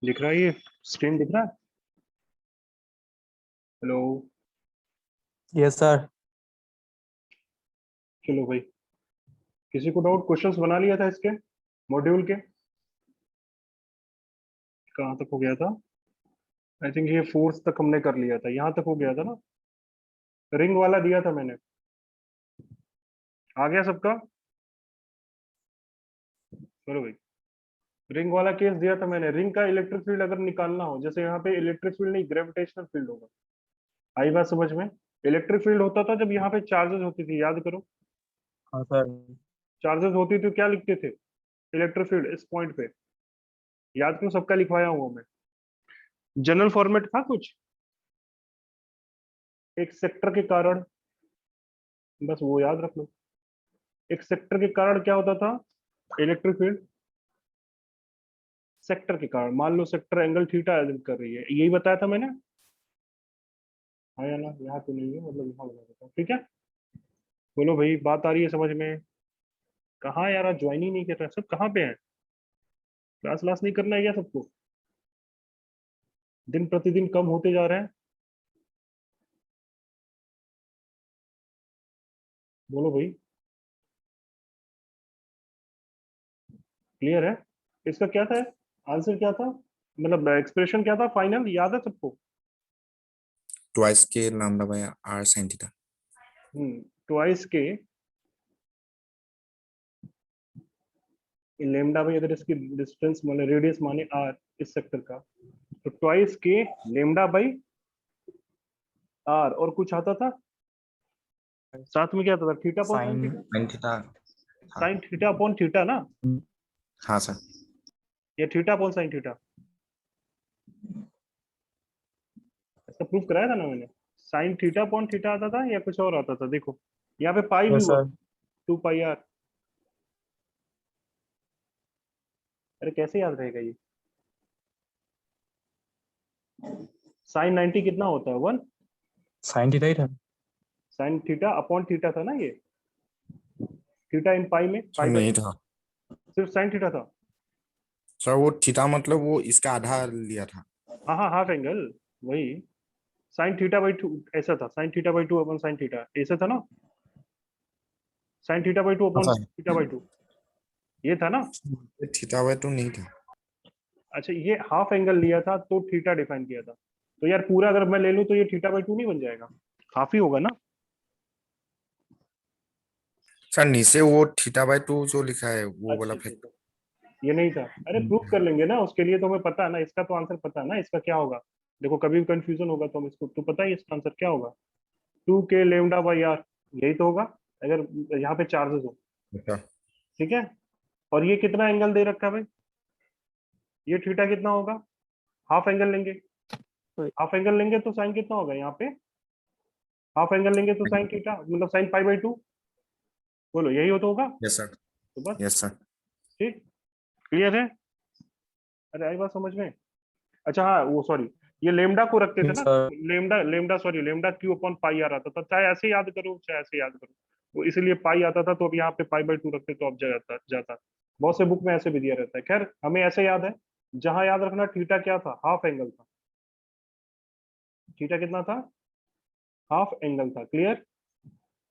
दिख रहा है ये स्क्रीन दिख रहा है? हेलो। Yes sir. चलो भाई, किसी को डाउट? क्वेश्चंस बना लिया था इसके मॉड्यूल के? कहाँ तक हो गया था? आई थिंक ये फोर्थ तक हमने कर लिया था, यहाँ तक हो गया था ना। रिंग वाला दिया था मैंने, आ गया सबका? चलो भाई, रिंग वाला केस दिया था मैंने। रिंग का इलेक्ट्रिक फील्ड अगर निकालना हो, जैसे यहाँ पे इलेक्ट्रिक फील्ड नहीं, ग्रेविटेशनल फील्ड होगा। आई बात समझ में? इलेक्ट्रिक फील्ड होता था जब यहाँ पे चार्जेस होती थी, याद करो। हाँ सर। चार्जेस होती थी, क्या लिखते थे? इलेक्ट्रिक फील्ड इस पॉइंट पे। याद करो, सबका लिखवाया हूँ मैं। जनरल फॉर्मेट था कुछ, एक सेक्टर के कारण, बस वो याद रख लो। एक सेक्टर के कारण क्या होता था? Electric field. सेक्टर के कारण, मान लो सेक्टर एंगल थीटा कर रही है, यही बताया था मैंने। हाँ या ना? यहाँ तो नहीं है, मतलब यहाँ बता देता हूँ, ठीक है। बोलो भाई, बात आ रही है समझ में? कहाँ यार, ज्वाइन ही नहीं कर रहा सब, कहाँ पे हैं? क्लास क्लास नहीं करना है क्या सबको? दिन प्रतिदिन कम होते जा रहे हैं। बोलो भाई, क्लियर है? इसका क्या था? आंसर क्या था? मतलब एक्सप्रेशन क्या था फाइनल, याद है सबको? Twice k lambda by r sin theta. Twice k lambda by, अगर इसकी डिस्टेंस माने, रेडियस माने आर इस सेक्टर का, तो twice k lambda by are. और कुछ आता था साथ में, क्या आता था? Theta upon sine sine theta. sin theta. हाँ साइन थीटा अपॉन थीटा ना, हाँ सर। या थीटा अपॉन साइन थीटा? ऐसा प्रूफ कराया था ना मैंने। साइन थीटा अपॉन थीटा आता था, या कुछ और आता था? देखो यहाँ पे पाई भी यस हुआ, सर। 2 pi are. अरे कैसे याद रहेगा ये? साइन 90 कितना होता है? 1। साइन थीटा ही था। साइन थीटा अपॉन थीटा था ना ये, थीटा इन पाई में, सर पाई बाई नहीं 2। था। सिर्फ साइन थीटा था? सर वो थीटा मतलब वो इसका आधा लिया था। हाँ हाँ, हाफ एंगल, वही। साइन थीटा बाई 2 ऐसा था, sign theta by 2 upon sine theta ऐसा था ना। साइन थीटा बाई 2 हाँ अपॉन सर, थीटा बाई 2, ये था ना। ये थीटा बाय 2 नहीं था। अच्छा, ये हाफ एंगल लिया था तो थीटा डिफाइन किया था। तो यार पूरा अगर मैं ले लूं तो ये थीटा बाई 2 नहीं बन जाएगा? हाफ ही होगा ना। सर नीचे वो थीटा बाय 2 जो लिखा है वो वाला अच्छा अच्छा फैक्टर। अच्छा, ये नहीं था। अरे प्रूफ कर लेंगे ना, उसके लिए तो हमें पता है ना, इसका तो आंसर पता है ना, इसका क्या होगा। देखो कभी भी कंफ्यूजन होगा तो हम इसको, तो पता है इसका आंसर क्या होगा? 2 के लेमडा बाई आर, यही तो होगा अगर यहाँ पे चार्जेस हो। अच्छा। ठीक है। और ये कितना एंगल दे रखा है भाई? ये थीटा कितना होगा? हाफ एंगल लेंगे। हाफ एंगल लेंगे तो साइन कितना होगा यहाँ पे? हाफ एंगल लेंगे तो साइन थीटा, मतलब साइन पाई बाई 2। बोलो यही हो तो होगा। Yes sir. तो बस, यस सर। ठीक, क्लियर है? अरे आई बात समझ में? अच्छा हाँ, वो सॉरी, ये लेमडा को रखते थे यस ना। Sir. Lambda lambda sorry, lambda Q upon pi आ आता था, चाहे ऐसे याद करो चाहे ऐसे याद करो। वो इसीलिए पाई आता था, तो अब यहाँ पे पाई बाई 2 रखते तो अब जाता जाता। बहुत से बुक में ऐसे भी दिया रहता है, खैर हमें ऐसे याद है। जहां याद रखना, थीटा क्या था? हाफ एंगल था। थीटा कितना था? हाफ एंगल था, क्लियर।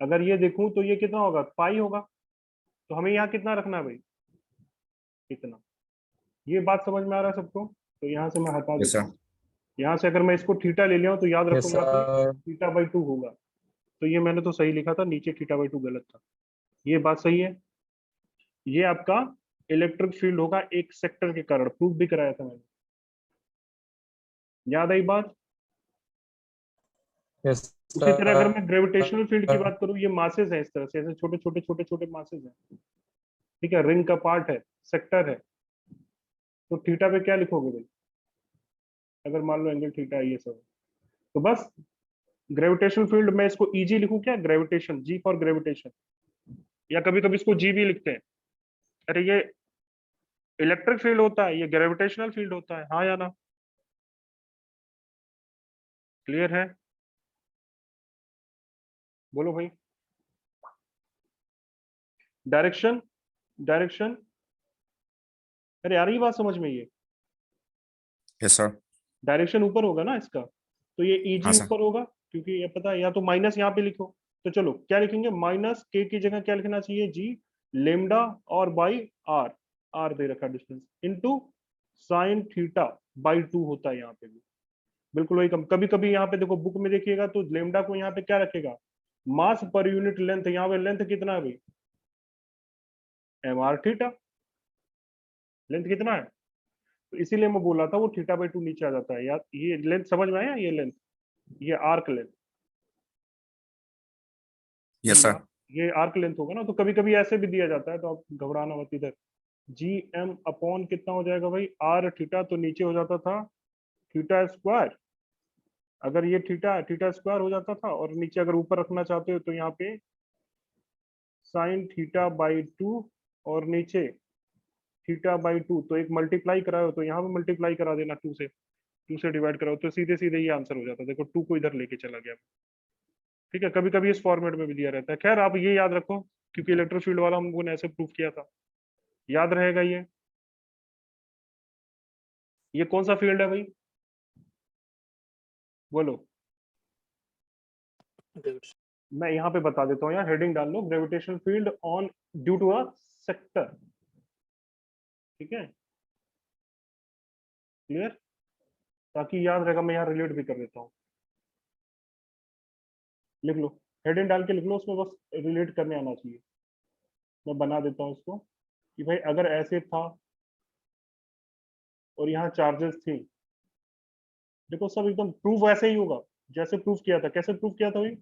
अगर ये देखूं तो ये कितना होगा? पाई होगा। तो हमें यहाँ कितना रखना है भाई? कितना? ये बात समझ में आ रहा है सबको? तो यहाँ से मैं हटा यस देता सर। हूँ। यहाँ से अगर मैं इसको थीटा ले लिया हूं तो याद यस रखूंगा कि सर। थीटा बाई 2 होगा। तो ये मैंने तो सही लिखा था, नीचे थीटा बाई 2 गलत था। ये बात सही है। ये आपका इलेक्ट्रिक फील्ड होगा एक सेक्टर के कारण, प्रूफ भी कराया था मैंने। याद आई बात? यस उसी तरह अगर मैं सर। ग्रेविटेशनल फील्ड की बात करूं, ये मासेस हैं, इस तरह से ऐसे छोटे छोटे छोटे छोटे मासेस हैं। ठीक है, रिंग का पार्ट है, सेक्टर है। तो थीटा पे क्या लिखोगे भाई, अगर मान लो एंगल थीटा है, ये सब है। तो बस, ग्रेविटेशनल फील्ड मैं इसको ईजी लिखूं क्या? Gravitation, G for gravitation. या कभी कभी इसको जी भी लिखते हैं। अरे ये इलेक्ट्रिक फील्ड होता है, ये ग्रेविटेशनल फील्ड होता है, हाँ या ना? क्लियर है? बोलो भाई। डायरेक्शन, डायरेक्शन, अरे यार ये बात समझ में, ये यस सर। डायरेक्शन ऊपर होगा ना इसका, तो ये हाँ ईजी सर। ऊपर होगा, क्योंकि ये पता है, या तो माइनस यहाँ पे लिखो। तो चलो क्या लिखेंगे, माइनस के की जगह क्या लिखना चाहिए, जी लेमडा और बाई आर, आर दे रखा distance, into sine theta by 2 होता है यहाँ पे भी, बिल्कुल वही कम। कभी कभी यहाँ पे देखो बुक में देखिएगा तो लेमडा को यहाँ पे क्या रखेगा, मास पर यूनिट लेंथ, यहाँ पे लेंथ कितना है भाई, एम आर थीटा, लेंथ कितना है, तो इसीलिए मैं बोला था वो थीटा बाई 2 नीचे आ जाता है यार। ये लेंथ समझ में आया, ये लेंथ, ये आर्क लेंथ, यस सर। ये आर्क लेंथ होगा ना, तो कभी कभी ऐसे भी दिया जाता है, तो आप घबराना मत इधर। जी एम अपॉन कितना हो जाएगा भाई, आर थीटा, तो नीचे हो जाता था थीटा स्क्वायर, अगर ये थीटा थीटा स्क्वायर हो जाता था, और नीचे अगर ऊपर रखना चाहते हो तो यहाँ पे साइन थीटा बाई 2, और नीचे थीटा बाई 2, तो एक मल्टीप्लाई कराओ तो यहाँ पे मल्टीप्लाई करा देना 2 से डिवाइड कराओ, तो सीधे सीधे ये आंसर हो जाता है। देखो 2 को इधर लेके चला गया, ठीक है। कभी कभी इस फॉर्मेट में भी दिया रहता है, खैर आप ये याद रखो, क्योंकि इलेक्ट्रिक फील्ड वाला हम लोगों ने ऐसे प्रूव किया था, याद रहेगा ये कौन सा फील्ड है भाई, बोलो। मैं यहाँ पे बता देता हूँ, यार हेडिंग डाल लो, gravitational field on due to a sector, ठीक है, क्लियर, ताकि याद रहेगा। मैं यहाँ रिलेट भी कर देता हूँ, लिख लो, हेडिंग डाल के लिख लो, उसमें बस रिलेट करने आना चाहिए। मैं बना देता हूँ इसको, कि भाई अगर ऐसे था और यहाँ चार्जेस थी, देखो सब एकदम प्रूफ वैसे ही होगा जैसे प्रूफ किया था। कैसे प्रूफ किया था भाई,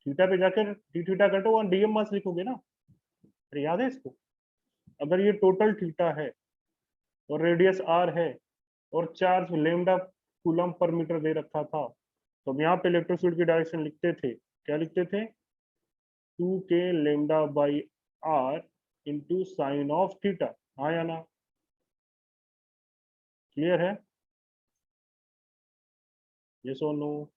थीटा पे जाकर डी थीटा कटो और डीएम मास लिखोगे ना, अरे याद है इसको। अगर ये टोटल थीटा है और रेडियस आर है और charge lambda coulomb per metre दे रखा था, तो हम यहाँ पे इलेक्ट्रिक फील्ड की डायरेक्शन लिखते थे, क्या लिखते थे, 2k lambda by r into sine of theta, हाँ या ना, क्लियर है, यस और नो,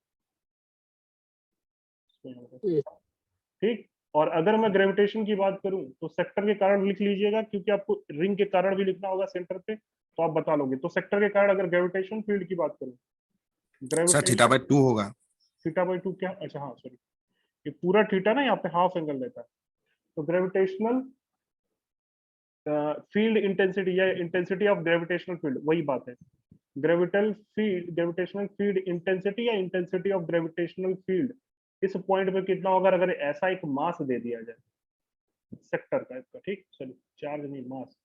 ठीक। और अगर मैं ग्रेविटेशन की बात करूं तो सेक्टर के कारण लिख लीजिएगा, क्योंकि आपको रिंग के कारण भी लिखना होगा सेंटर पे, तो आप बता लोगे। तो सेक्टर के कारण अगर ग्रेविटेशन फील्ड की बात करूं, सर थीटा ग्रेविटेशन बाई 2 होगा। थीटा बाई 2 क्या, अच्छा हाँ सॉरी, ये पूरा थीटा ना यहाँ पे हाफ एंगल लेता है, तो ग्रेविटेशनल फील्ड इंटेंसिटी या इंटेंसिटी ऑफ ग्रेविटेशनल फील्ड, वही बात है। ग्रेविटेशनल फील्ड इंटेंसिटी या इंटेंसिटी ऑफ ग्रेविटेशनल फील्ड इस पॉइंट पे कितना होगा, अगर ऐसा एक मास दे दिया जाए सेक्टर का इसका, ठीक, चलो चार्ज नहीं मास,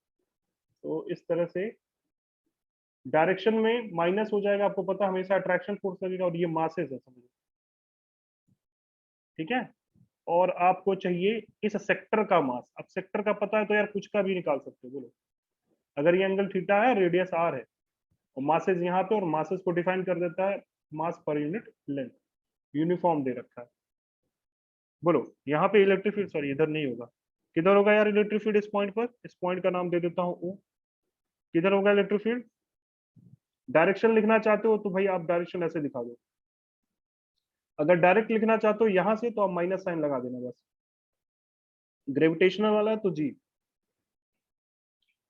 तो इस तरह से डायरेक्शन में माइनस हो जाएगा, आपको पता हमेशा अट्रैक्शन फोर्स लगेगा, और ये मासेस है समझो, ठीक है। और आपको चाहिए इस सेक्टर का मास, अब सेक्टर का पता है तो यार कुछ का भी निकाल सकते हो, बोलो। अगर ये एंगल थीटा है, रेडियस आर है, और मासेस यहाँ पे, और मासेस को डिफाइन कर देता है मास पर यूनिट लेंथ, यूनिफॉर्म दे रखा है, बोलो। यहाँ पे इलेक्ट्रिक फील्ड, सॉरी इधर नहीं होगा, किधर होगा यार इलेक्ट्रिक फील्ड, इस पॉइंट पर, इस पॉइंट का नाम दे देता हूँ ओ, किधर होगा इलेक्ट्रिक फील्ड। डायरेक्शन लिखना चाहते हो तो भाई आप डायरेक्शन ऐसे दिखा दो, अगर डायरेक्ट लिखना चाहते हो यहाँ से तो आप माइनस साइन लगा देना बस, ग्रेविटेशनल वाला है तो जी,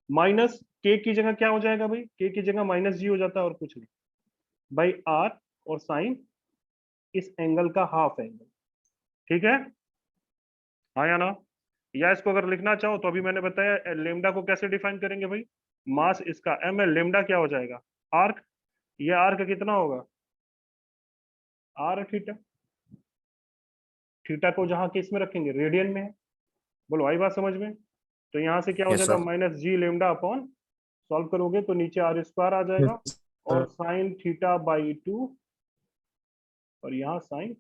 माइनस के की जगह क्या हो जाएगा भाई, के की जगह माइनस जी हो जाता है, और कुछ नहीं, बाई आर, और साइन इस एंगल का हाफ एंगल, ठीक है, हाँ या ना। या इसको अगर लिखना चाहो तो अभी मैंने बताया लेमडा को कैसे डिफाइन करेंगे भाई, मास इसका एम है, लेमडा क्या हो जाएगा, आर्क, ये आर्क कितना होगा, आर थीटा, थीटा को जहां किस में रखेंगे, रेडियन में है, बोलो आई बात समझ में। तो यहाँ से क्या हो यस जाएगा, sir. Minus g lambda upon, solve करोगे तो नीचे आर स्क्वायर आ जाएगा, Yes, और sir. साइन थीटा बाई 2, और यहाँ साइन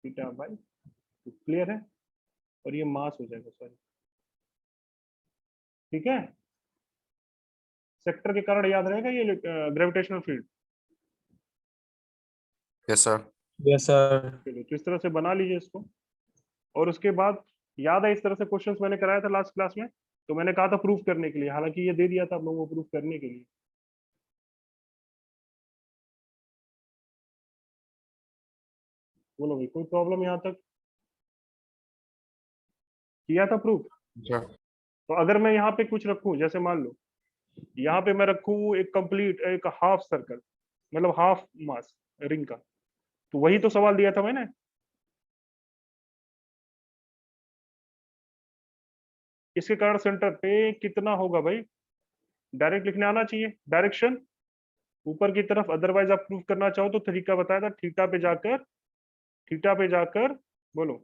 थीटा बाई 2, क्लियर है, और ये मास हो जाएगा, सॉरी, ठीक है। सेक्टर के कारण याद रहेगा ये gravitational field, yes sir. Yes, sir. चलिए तो इस तरह से बना लीजिए इसको। और उसके बाद याद है इस तरह से क्वेश्चंस मैंने कराया था लास्ट क्लास में, तो मैंने कहा था प्रूफ करने के लिए, हालांकि ये दे दिया था आप लोगों को प्रूफ करने के लिए, बोलो भाई कोई प्रॉब्लम यहाँ तक, किया था प्रूफ। सर। तो अगर मैं यहाँ पे कुछ रखूं, जैसे मान लो यहाँ पे मैं रखूं एक कंप्लीट एक हाफ सर्कल, मतलब हाफ मास रिंग का, तो वही तो सवाल दिया था मैंने। इसके कारण सेंटर पे कितना होगा भाई, डायरेक्ट लिखने आना चाहिए, डायरेक्शन ऊपर की तरफ, अदरवाइज आप प्रूफ करना चाहो तो तरीका बताया था, थीटा पे जाकर बोलो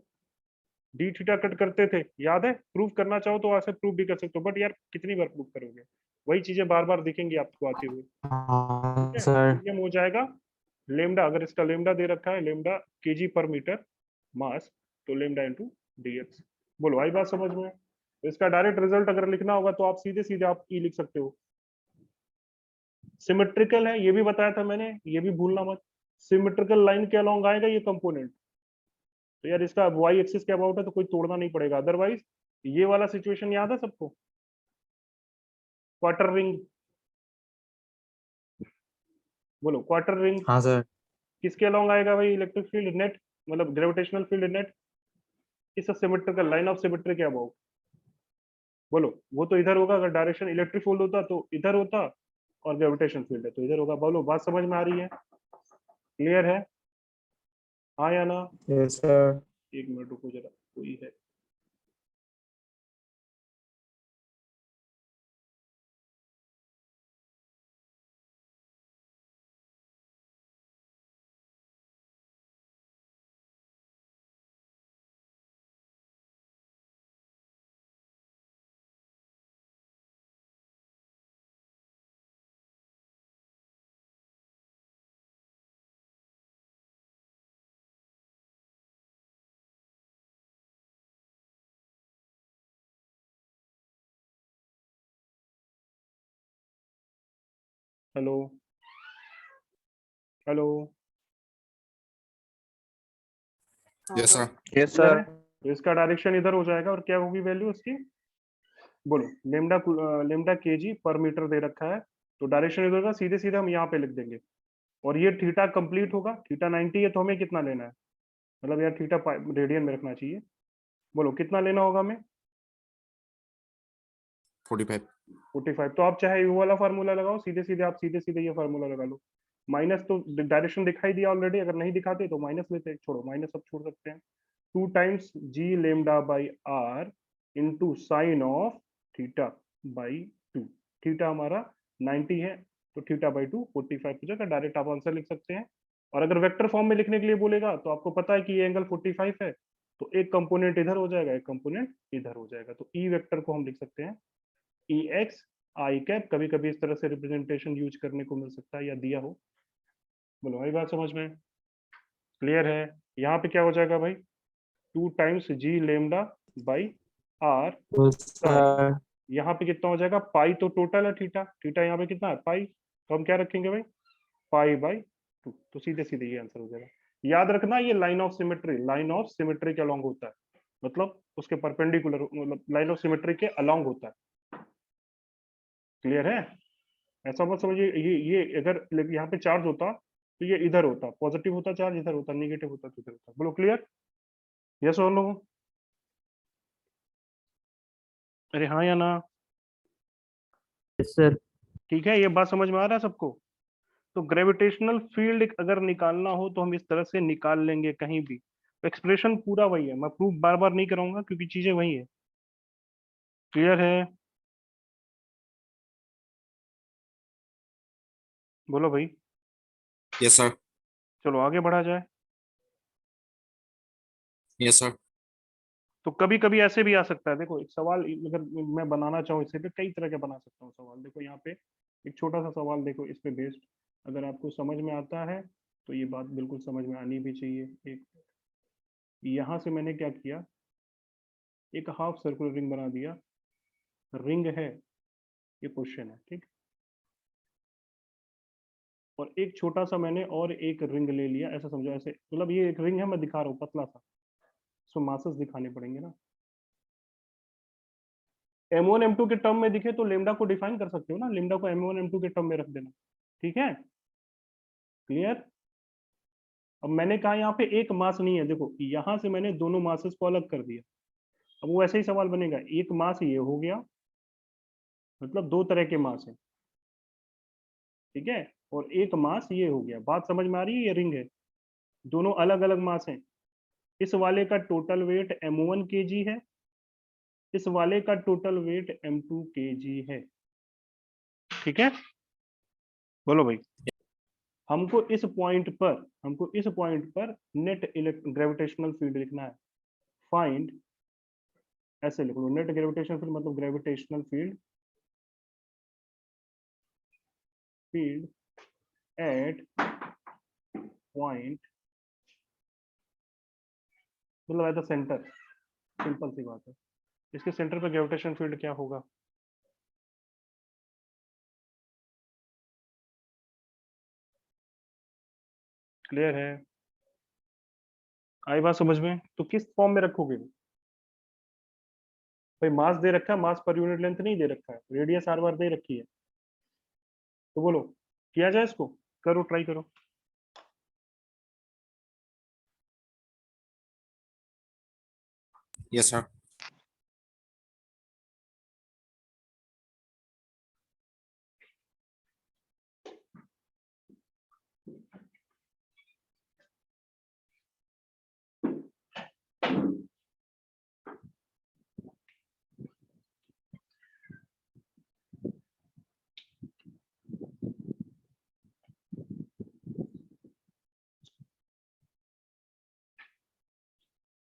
डी थीटा कट करते थे, याद है? प्रूफ करना चाहो तो ऐसे प्रूफ भी कर सकते हो, बट यार कितनी बार प्रूफ करोगे, वही चीजें बार बार दिखेंगी आपको आते हुए। ठीक हाँ है, सर। मीडियम हो जाएगा लेमडा, अगर इसका लेमडा दे रखा है लेमडा केजी पर मीटर मास, तो लेमडा इंटू डीएक्स। बोलो आई बात समझ में? तो इसका डायरेक्ट रिजल्ट अगर लिखना होगा तो आप सीधे सीधे आप ई लिख सकते हो। सिमेट्रिकल है ये भी बताया था मैंने, ये भी भूलना मत, सिमेट्रिकल लाइन के अलोंग आएगा ये कंपोनेंट, तो यार इसका वाई एक्सिस के अबाउट है तो कोई तोड़ना नहीं पड़ेगा, अदरवाइज ये वाला सिचुएशन याद है सबको, क्वार्टर रिंग, बोलो क्वार्टर रिंग हाँ सर। किसके अलोंग आएगा भाई, इलेक्ट्रिक फील्ड नेट, मतलब ग्रेविटेशनल फील्ड नेट, इस सिमेट्रिकल लाइन ऑफ सिमेट्री के अबाउट। बोलो वो तो इधर होगा, अगर डायरेक्शन इलेक्ट्रिक फील्ड होता तो इधर होता, और ग्रेविटेशन फील्ड है तो इधर होगा। बोलो बात समझ में आ रही है, क्लियर है, हाँ या ना? Yes sir. एक मिनट रुको जरा, कोई है। Hello hello, Yes, sir. Yes clear है? सर। तो इसका डायरेक्शन इधर हो जाएगा, और क्या होगी वैल्यू उसकी, बोलो लेमडा, लेमडा केजी पर मीटर दे रखा है, तो डायरेक्शन इधर होगा, सीधे सीधे हम यहाँ पे लिख देंगे। और ये थीटा कंप्लीट होगा, थीटा 90 है तो हमें कितना लेना है, मतलब यार थीटा रेडियन में रखना चाहिए, बोलो कितना लेना होगा हमें, 45. 45। तो आप चाहे वो वाला फार्मूला लगाओ, सीधे सीधे आप सीधे सीधे ये फार्मूला लगा लो, माइनस तो डायरेक्शन दिखाई दिया ऑलरेडी, अगर नहीं दिखाते तो माइनस लेते, छोड़ो माइनस अब छोड़ सकते हैं, 2 times G lambda by r into sine of theta by 2, theta हमारा 90 है तो थीटा बाई 2 45 हो जाएगा, डायरेक्ट आप आंसर लिख सकते हैं। और अगर वेक्टर फॉर्म में लिखने के लिए बोलेगा तो आपको पता है कि ये एंगल 45 है, तो एक कंपोनेंट इधर हो जाएगा, एक कंपोनेंट इधर हो जाएगा, तो ई वेक्टर को हम लिख सकते हैं ई एक्स आई कैप, कभी कभी इस तरह से रिप्रेजेंटेशन यूज करने को मिल सकता है या दिया हो। बोलो भाई बात समझ में, क्लियर है? यहाँ पे क्या हो जाएगा भाई, 2 times G lambda by r yes sine, sir. यहाँ पे कितना हो जाएगा, पाई तो टोटल है थीटा, थीटा यहाँ पे कितना है पाई, तो हम क्या रखेंगे भाई, पाई बाई 2, तो सीधे सीधे ये आंसर हो जाएगा। याद रखना ये लाइन ऑफ सिमेट्री के अलोंग होता है, मतलब उसके परपेंडिकुलर, मतलब लाइन ऑफ सिमेट्री के अलोंग होता है, क्लियर है? ऐसा मत समझिए ये अगर यहाँ पे चार्ज होता तो ये इधर होता, पॉजिटिव होता चार्ज इधर होता, निगेटिव होता तो इधर होता। बोलो क्लियर, यस और नो? अरे हाँ या ना? Yes sir. ठीक है, ये बात समझ में आ रहा है सबको? तो ग्रेविटेशनल फील्ड अगर निकालना हो तो हम इस तरह से निकाल लेंगे कहीं भी, तो एक्सप्रेशन पूरा वही है, मैं प्रूफ बार बार नहीं कराऊंगा क्योंकि चीजें वही है, क्लियर है? बोलो भाई, Yes, sir. चलो आगे बढ़ा जाए। Yes, sir. तो कभी कभी ऐसे भी आ सकता है, देखो एक सवाल अगर मैं बनाना चाहूँ इसे पे कई तरह के बना सकता हूँ सवाल, देखो यहाँ पे एक छोटा सा सवाल देखो इस पे बेस्ड, अगर आपको समझ में आता है तो ये बात बिल्कुल समझ में आनी भी चाहिए। एक यहाँ से मैंने क्या किया, एक हाफ सर्कुलर रिंग बना दिया, रिंग है, ये क्वेश्चन है ठीक, और एक छोटा सा मैंने और एक रिंग ले लिया, ऐसा समझो, ऐसे मतलब ये एक रिंग है मैं दिखा रहा हूँ पतला सा, इसको मासेस दिखाने पड़ेंगे ना, M1 M2 के टर्म में दिखे तो लेमडा को डिफाइन कर सकते हो ना, लेमडा को M1 M2 के टर्म में रख देना, ठीक है, क्लियर? अब मैंने कहा यहाँ पे एक मास नहीं है, देखो यहां से मैंने दोनों मासेस को अलग कर दिया, अब वो ऐसे ही सवाल बनेगा, एक मास ये हो गया मतलब दो तरह के मास हैं, ठीक है। और एक मास ये हो गया, बात समझ में आ रही है, ये रिंग है, दोनों अलग अलग मास हैं। इस वाले का टोटल वेट m1 kg है, इस वाले का टोटल वेट m2 kg है, ठीक है। बोलो भाई, हमको इस पॉइंट पर नेट ग्रेविटेशनल फील्ड लिखना है। फाइंड, ऐसे लिख लो, नेट ग्रेविटेशनल फील्ड मतलब ग्रेविटेशनल फील्ड एट पॉइंट, मतलब एट द सेंटर, सिंपल सी बात है। इसके सेंटर पे ग्रेविटेशन फील्ड क्या होगा? क्लियर है? आई बात समझ में? तो किस फॉर्म में रखोगे भाई? मास दे रखा है, मास पर यूनिट लेंथ नहीं दे रखा है, रेडियस आर बार दे रखी है। तो बोलो किया जाए इसको? करो, ट्राई करो। Yes, sir.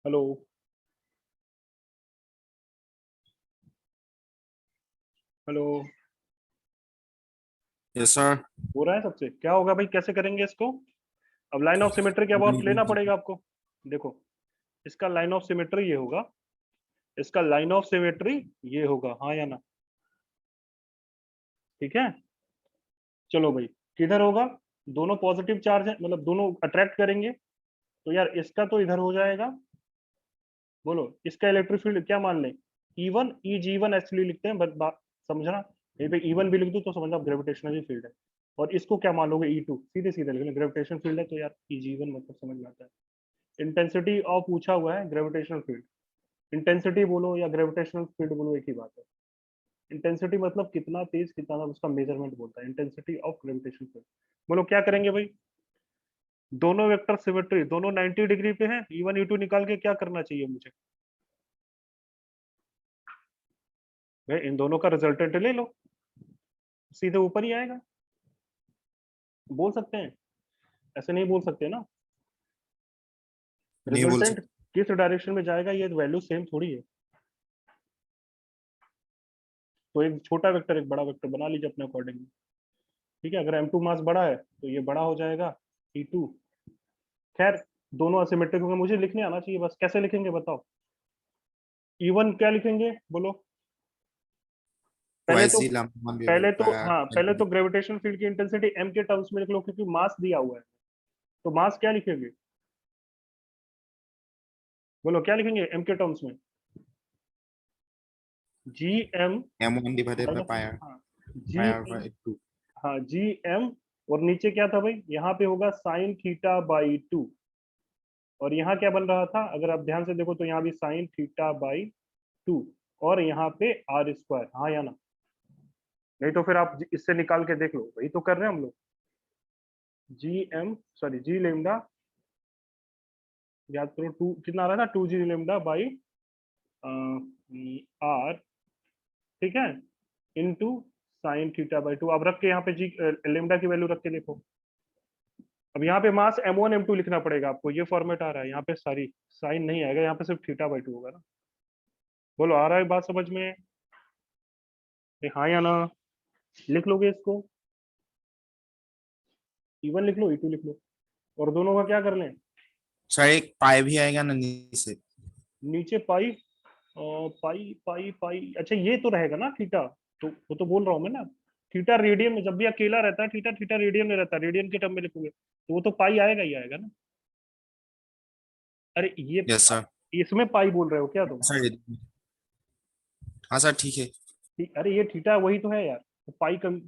Hello, hello, Yes, sir. हो रहा है सबसे? क्या होगा भाई, कैसे करेंगे इसको? अब लाइन ऑफ सिमेट्री के अबाउट लेना पड़ेगा आपको। देखो, इसका लाइन ऑफ सिमेट्री ये होगा, इसका लाइन ऑफ सिमेट्री ये होगा, हाँ या ना? ठीक है, चलो भाई, किधर होगा? दोनों पॉजिटिव चार्ज है, मतलब दोनों अट्रैक्ट करेंगे, तो यार इसका तो इधर हो जाएगा। बोलो, इसका इलेक्ट्रिक फील्ड क्या मान लें? E1 EG1 एक्चुअली लिखते हैं, बट बात समझना, यहीं पे E1 भी लिख दो तो समझना ग्रेविटेशनल फील्ड है। और इसको क्या मान लोगे? E2, सीधे सीधे लिख लो, ग्रेविटेशनल फील्ड है तो यार EG1 मतलब समझ में आता है। इंटेंसिटी ऑफ पूछा हुआ है ग्रेविटेशनल फील्ड, इंटेंसिटी बोलो या ग्रेविटेशनल फील्ड बोलो एक ही बात है। इंटेंसिटी मतलब कितना तेज, कितना, उसका मेजरमेंट बोलता है, इंटेंसिटी ऑफ ग्रेविटेशनल फील्ड। बोलो क्या करेंगे भाई? दोनों वेक्टर सिमेट्री, दोनों 90 डिग्री पे हैं, E1 E2 निकाल के क्या करना चाहिए मुझे भाई? इन दोनों का रिजल्टेंट ले लो, सीधे ऊपर ही आएगा। बोल सकते हैं, ऐसे नहीं बोल सकते ना। नहीं बोल रिजल्टेंट सकते। किस डायरेक्शन में जाएगा, ये वैल्यू सेम थोड़ी है। तो एक छोटा वेक्टर एक बड़ा वेक्टर बना लीजिए अपने अकॉर्डिंग। ठीक है, अगर M2 मास बड़ा है तो ये बड़ा हो जाएगा E2। खैर, दोनों असिमेट्रिक होंगे, मुझे लिखने आना चाहिए बस, कैसे लिखेंगे बताओ? E1 क्या लिखेंगे बोलो? पहले Twice तो the lambda पहले divided तो by r. हाँ, पहले तो ग्रेविटेशन फील्ड की इंटेंसिटी m के टर्म्स में लिख लो, क्योंकि मास दिया हुआ है। तो मास क्या लिखेंगे? बोलो क्या लिखेंगे m के टर्म्स में? G M M1 divided by minus, pi r. हाँ, Pi जी r by 2. हाँ जी एम, और नीचे क्या था भाई? यहाँ पे होगा साइन थीटा बाई 2। और यहाँ क्या बन रहा था, अगर आप ध्यान से देखो तो यहाँ भी साइन थीटा बाई 2, और यहाँ पे आर स्क्वायर, हाँ या ना? नहीं तो फिर आप इससे निकाल के देख लो, वही तो कर रहे हैं हम लोग। G M, sorry G lambda, याद करो, टू कितना आ रहा था? 2g लेमडा बाई आर, ठीक है, इनटू साइन थीटा बाई 2। अब रख के यहाँ पे जी लेमडा की वैल्यू रख के देखो। अब यहाँ पे मास M1 M2 लिखना पड़ेगा आपको, ये फॉर्मेट आ रहा है यहाँ पे, सारी साइन नहीं आएगा यहाँ पे, सिर्फ थीटा बाई 2 होगा ना। बोलो आ रहा है बात समझ में? हाँ या ना? लिख लोगे इसको? E1 लिख लो, E2 लिख लो, और दोनों का क्या कर लें? सर एक पाई भी आएगा ना नीचे। नीचे पाई, पाई पाई पाई, अच्छा ये तो रहेगा ना थीटा, तो वो तो बोल रहा हूँ मैं ना। थीटा रेडियन में जब भी अकेला रहता है, थीटा थीटा रेडियन में रहता है, रेडियन के टर्म में लिखोगे तो वो तो पाई आएगा ही आएगा ना। अरे ये यस सर। इसमें पाई बोल रहे हो क्या तुम? सर हाँ सर ठीक है। अरे ये थीटा वही तो है यार, तो पाई कम,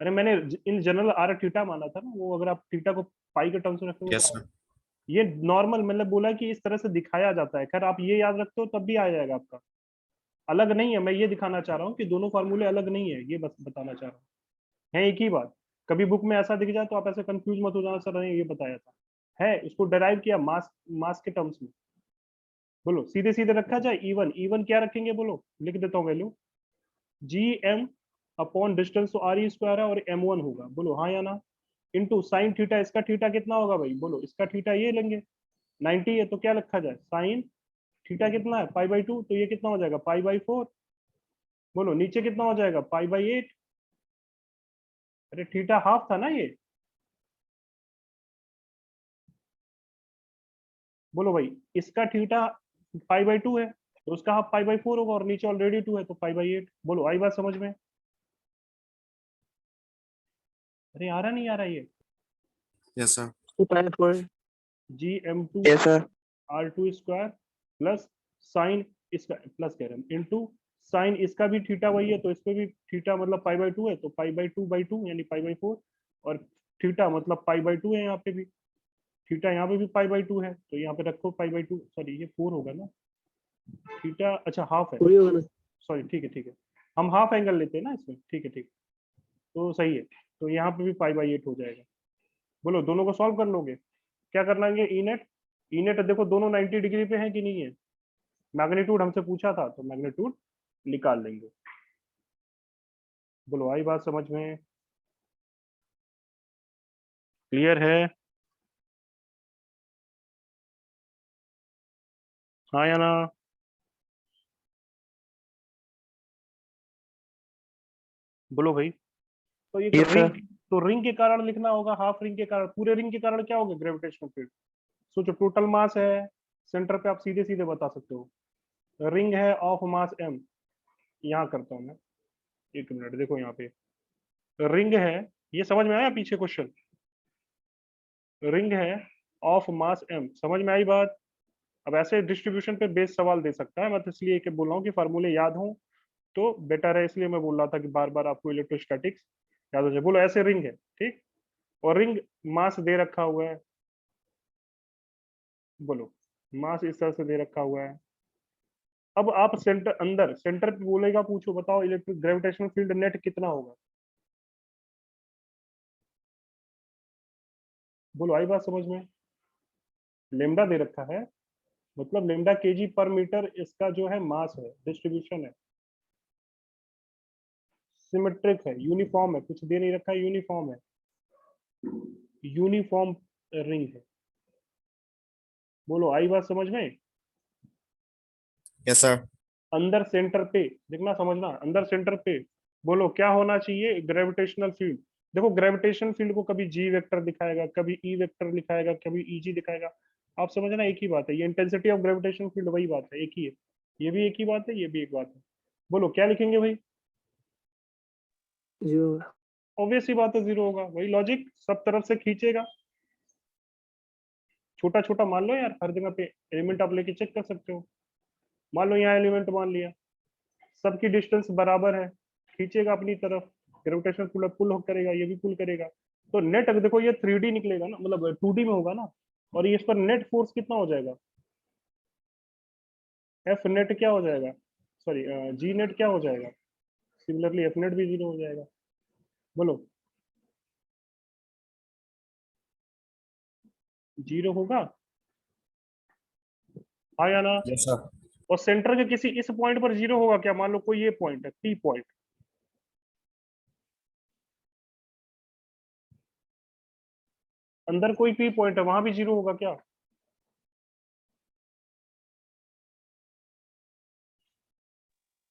अरे मैंने इन जनरल आर थीटा माना था ना, वो अगर आप थीटा को पाई के टर्म्स में रखोगे यस तो सर। ये नॉर्मल मतलब बोला कि इस तरह से दिखाया जाता है। खैर आप ये याद रखते हो तब भी आ जाएगा आपका। अलग नहीं है, मैं ये दिखाना चाह रहा हूँ कि दोनों फार्मूले अलग नहीं है, ये बस बताना चाह रहा हूँ, है एक ही बात। कभी बुक में ऐसा दिख जाए तो आप ऐसे कंफ्यूज मत हो जाना, सर नहीं ये बताया था, है इसको डेराइव किया मास, मास के टर्म्स में। बोलो सीधे सीधे रखा जाए, इवन इवन क्या रखेंगे बोलो, लिख देता हूँ value, G M upon distance तो आर ई स्क्वायर है और एम वन होगा, बोलो हाँ या ना, इंटू साइन थीटा, इसका थीटा कितना होगा भाई, बोलो इसका थीटा ये लेंगे 90 है, तो क्या लिखा जाए साइन थीटा कितना है पाई बाई टू, तो ये कितना हो जाएगा पाई बाई फोर, बोलो नीचे कितना हो जाएगा पाई बाई एट, अरे थीटा हाफ था ना ये, बोलो भाई इसका थीटा पाई बाई टू है तो उसका हाफ पाई बाई फोर होगा, और नीचे ऑलरेडी टू है तो पाई बाई एट, बोलो आई बात समझ में, अरे आ रहा नहीं आ रहा ये, Yes, sir. 2.4. G M two Yes, sir. R two square plus sine इसका प्लस कह रहे हैं इंटू साइन इसका भी थीटा वही है तो इस पे भी थीटा मतलब पाई बाई टू है तो पाई बाई टू यानी पाई बाई फोर, और थीटा मतलब पाई बाई टू है यहाँ पे भी, थीटा यहाँ पे भी पाई बाई टू है तो यहाँ पे रखो पाई बाई टू, सॉरी ये फोर होगा ना, थीटा अच्छा हाफ है, पूरी होगा ना? सॉरी ठीक है, हम हाफ एंगल लेते हैं ना इसमें, ठीक है तो सही है, तो यहाँ पे भी पाई बाई एट हो जाएगा। बोलो दोनों को सॉल्व कर लोगे, क्या करना है ई नेट, ई नेट देखो दोनों 90 डिग्री पे है कि नहीं है, मैग्नीट्यूड हमसे पूछा था तो मैग्नीट्यूड निकाल लेंगे। बोलो आई बात समझ में, क्लियर है, हाँ या ना, बोलो भाई, तो ये Yes, रिंग, sir. तो रिंग के कारण लिखना होगा, हाफ रिंग के कारण, पूरे रिंग के कारण क्या होगा ग्रेविटेशनल फील्ड, सोचो टोटल मास है, सेंटर पे आप सीधे सीधे बता सकते हो, रिंग है ऑफ मास एम, यहाँ करता हूँ मैं, एक मिनट देखो यहाँ पे रिंग है, ये समझ में आया पीछे क्वेश्चन, रिंग है ऑफ मास एम, समझ में आई बात। अब ऐसे डिस्ट्रीब्यूशन पे बेस सवाल दे सकता है, मैं तो इसलिए बोल रहा हूँ कि फार्मूले याद हो तो बेटर है, इसलिए मैं बोल रहा था कि बार बार आपको इलेक्ट्रोस्टैटिक्स याद हो जाए। बोलो ऐसे रिंग है ठीक, और रिंग मास दे रखा हुआ है, बोलो मास इस तरह से दे रखा हुआ है, अब आप सेंटर अंदर सेंटर पे बोलेगा पूछो बताओ इलेक्ट्रिक ग्रेविटेशनल फील्ड नेट कितना होगा, बोलो आई बात समझ में, लेमडा दे रखा है, मतलब लेमडा केजी पर मीटर इसका जो है मास है, डिस्ट्रीब्यूशन है, सिमेट्रिक है, यूनिफॉर्म है, कुछ दे नहीं रखा है, यूनिफॉर्म है, यूनिफॉर्म रिंग है, बोलो आई बात समझ में। Yes, sir. अंदर सेंटर पे देखना समझना, अंदर सेंटर पे बोलो क्या होना चाहिए ग्रेविटेशनल फील्ड, देखो ग्रेविटेशन फील्ड को कभी जी वेक्टर दिखाएगा, कभी ई वेक्टर दिखाएगा, कभी ई जी दिखाएगा, आप समझना एक ही बात है, ये इंटेंसिटी ऑफ ग्रेविटेशन फील्ड वही बात है, एक ही है, ये भी एक ही बात है, ये भी एक बात है, बोलो क्या लिखेंगे भाई, Zero. ऑब्वियस ही बात है जीरो होगा, वही लॉजिक, सब तरफ से खींचेगा, छोटा छोटा मान लो यार, हर जगह पे एलिमेंट आप लेके चेक कर सकते हो, मान लो यहाँ एलिमेंट मान लिया, सबकी डिस्टेंस बराबर है, खींचेगा अपनी तरफ, ग्रेविटेशनल पुल पुल करेगा, ये भी पुल करेगा, तो नेट अगर देखो ये 3D निकलेगा ना, मतलब 2D में होगा ना, और ये इस पर नेट फोर्स कितना हो जाएगा, एफ नेट क्या हो जाएगा, सॉरी जी नेट क्या हो जाएगा, सिमिलरली एफ नेट भी जीरो हो जाएगा, बोलो जीरो होगा, हाँ या ना, Yes, sir. और सेंटर के किसी इस पॉइंट पर जीरो होगा क्या, मान लो कोई ये पॉइंट है पी पॉइंट, अंदर कोई पी पॉइंट है वहां भी जीरो होगा क्या,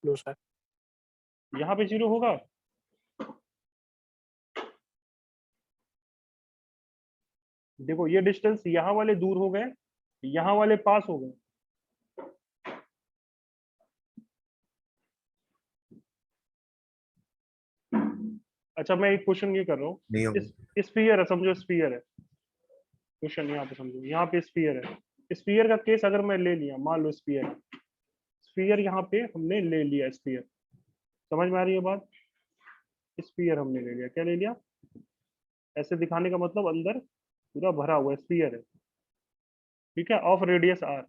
No, sir. यहाँ पे जीरो होगा, देखो ये डिस्टेंस यहाँ वाले दूर हो गए, यहाँ वाले पास हो गए, अच्छा मैं एक क्वेश्चन ये कर रहा हूँ, नहीं होगा। इस स्फीयर है, समझो स्फीयर है, क्वेश्चन यहाँ पे समझो, यहाँ पे स्फीयर है, स्फीयर का केस अगर मैं ले लिया, मान लो स्फीयर, स्फीयर यहाँ पे हमने ले लिया, स्फीयर समझ में आ रही है बात, स्फीयर हमने ले लिया, क्या ले लिया, ऐसे दिखाने का मतलब अंदर पूरा भरा हुआ स्फीयर है, ठीक है, ऑफ रेडियस आर,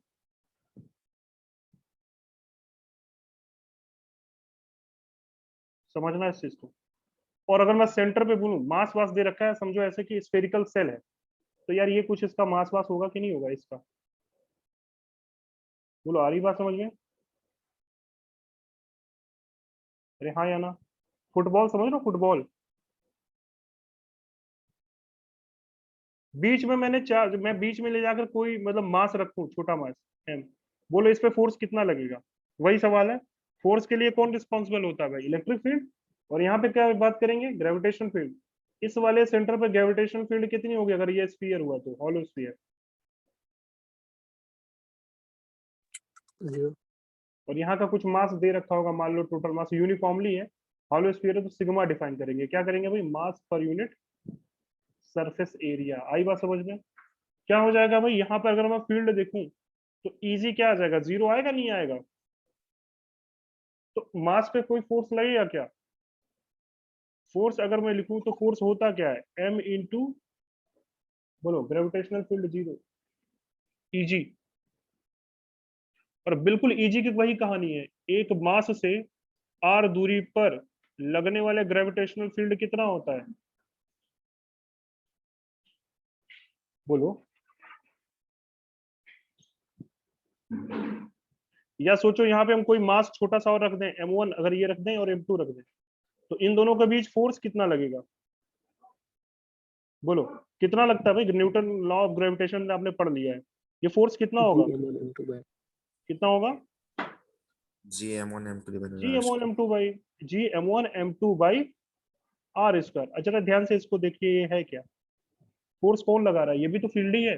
समझना है इस चीज को। और अगर मैं सेंटर पे बोलूं मास वास दे रखा है, समझो ऐसे कि स्फेरिकल सेल है, तो यार ये कुछ इसका मास वास होगा कि नहीं होगा इसका? बोलो, आ रही बात समझ में? अरे हाँ या ना? फुटबॉल समझ लो, फुटबॉल बीच में मैंने चार, मैं बीच में ले जाकर कोई मतलब मास रखूं, छोटा मास एम, बोलो इस पे फोर्स कितना लगेगा? वही सवाल है। फोर्स के लिए कौन रिस्पॉन्सिबल होता है भाई? Electric field. और यहाँ पे क्या बात करेंगे? Gravitation field. इस वाले सेंटर पे ग्रेविटेशन फील्ड कितनी होगी अगर ये स्फीयर हुआ तो, हॉलो स्फीयर? 0. और यहाँ का कुछ मास दे रखा होगा, मान लो टोटल मास यूनिफॉर्मली है, हॉलो स्फीयर है तो सिग्मा डिफाइन करेंगे, क्या करेंगे भाई? मास पर यूनिट सरफेस एरिया। आई बात समझ में? क्या हो जाएगा भाई यहाँ पे अगर मैं फील्ड देखूं तो इजी क्या आ जाएगा? जीरो आएगा नहीं आएगा? तो मास पे कोई फोर्स लगेगा क्या? फोर्स अगर मैं लिखूं तो फोर्स होता क्या है? एम इंटू, बोलो, ग्रेविटेशनल फील्ड जीरो, इजी। और बिल्कुल इजी की वही कहानी है, एक मास से आर दूरी पर लगने वाले ग्रेविटेशनल फील्ड कितना होता है? बोलो। या सोचो यहाँ पे हम कोई मास छोटा सा और रख दें, m1 अगर ये रख दें और m2 रख दें, तो इन दोनों के बीच फोर्स कितना लगेगा? बोलो, कितना लगता है भाई? न्यूटन लॉ ऑफ ग्रेविटेशन आपने पढ़ लिया है, ये फोर्स कितना होगा? Gm1m2 by G कितना होगा? M1 M2 divided G by R m one square. M two by G m1 m2 by r square. अच्छा ध्यान से इसको देखिए, ये है क्या? फोर्स कौन लगा रहा है? ये भी तो फील्ड ही है।